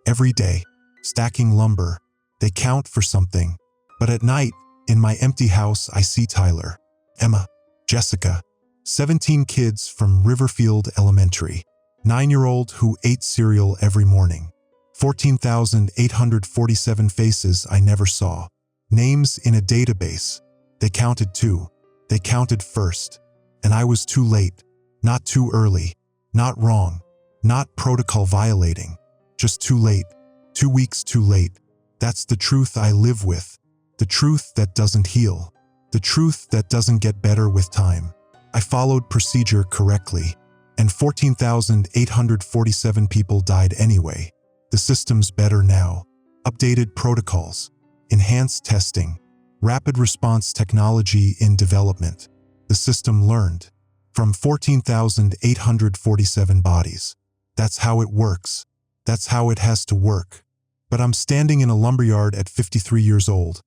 Speaker 1: Every day. Stacking lumber. They count for something. But at night, in my empty house, I see Tyler, Emma, Jessica, 17 kids from Riverfield Elementary, 9-year-old who ate cereal every morning, 14,847 faces I never saw, names in a database. They counted too. They counted first. And I was too late, not too early, not wrong, not protocol violating, just too late, 2 weeks too late. That's the truth I live with, the truth that doesn't heal, the truth that doesn't get better with time. I followed procedure correctly, and 14,847 people died anyway. The system's better now. Updated protocols, enhanced testing, rapid response technology in development. The system learned from 14,847 bodies. That's how it works. That's how it has to work. But I'm standing in a lumberyard at 53 years old,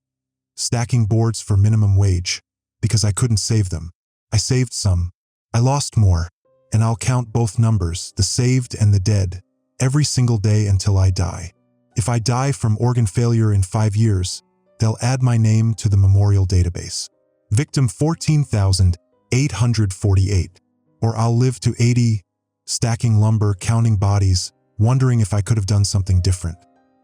Speaker 1: stacking boards for minimum wage, because I couldn't save them. I saved some. I lost more. And I'll count both numbers, the saved and the dead, every single day until I die. If I die from organ failure in 5 years, they'll add my name to the memorial database. Victim 14,848. Or I'll live to 80, stacking lumber, counting bodies, wondering if I could have done something different.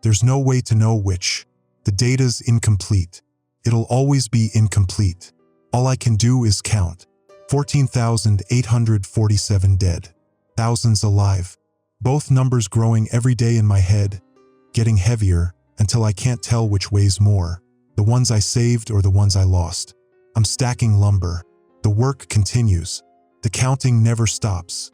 Speaker 1: There's no way to know which. The data's incomplete. It'll always be incomplete. All I can do is count. 14,847 dead. Thousands alive. Both numbers growing every day in my head, getting heavier until I can't tell which weighs more, the ones I saved or the ones I lost. I'm stacking lumber. The work continues. The counting never stops.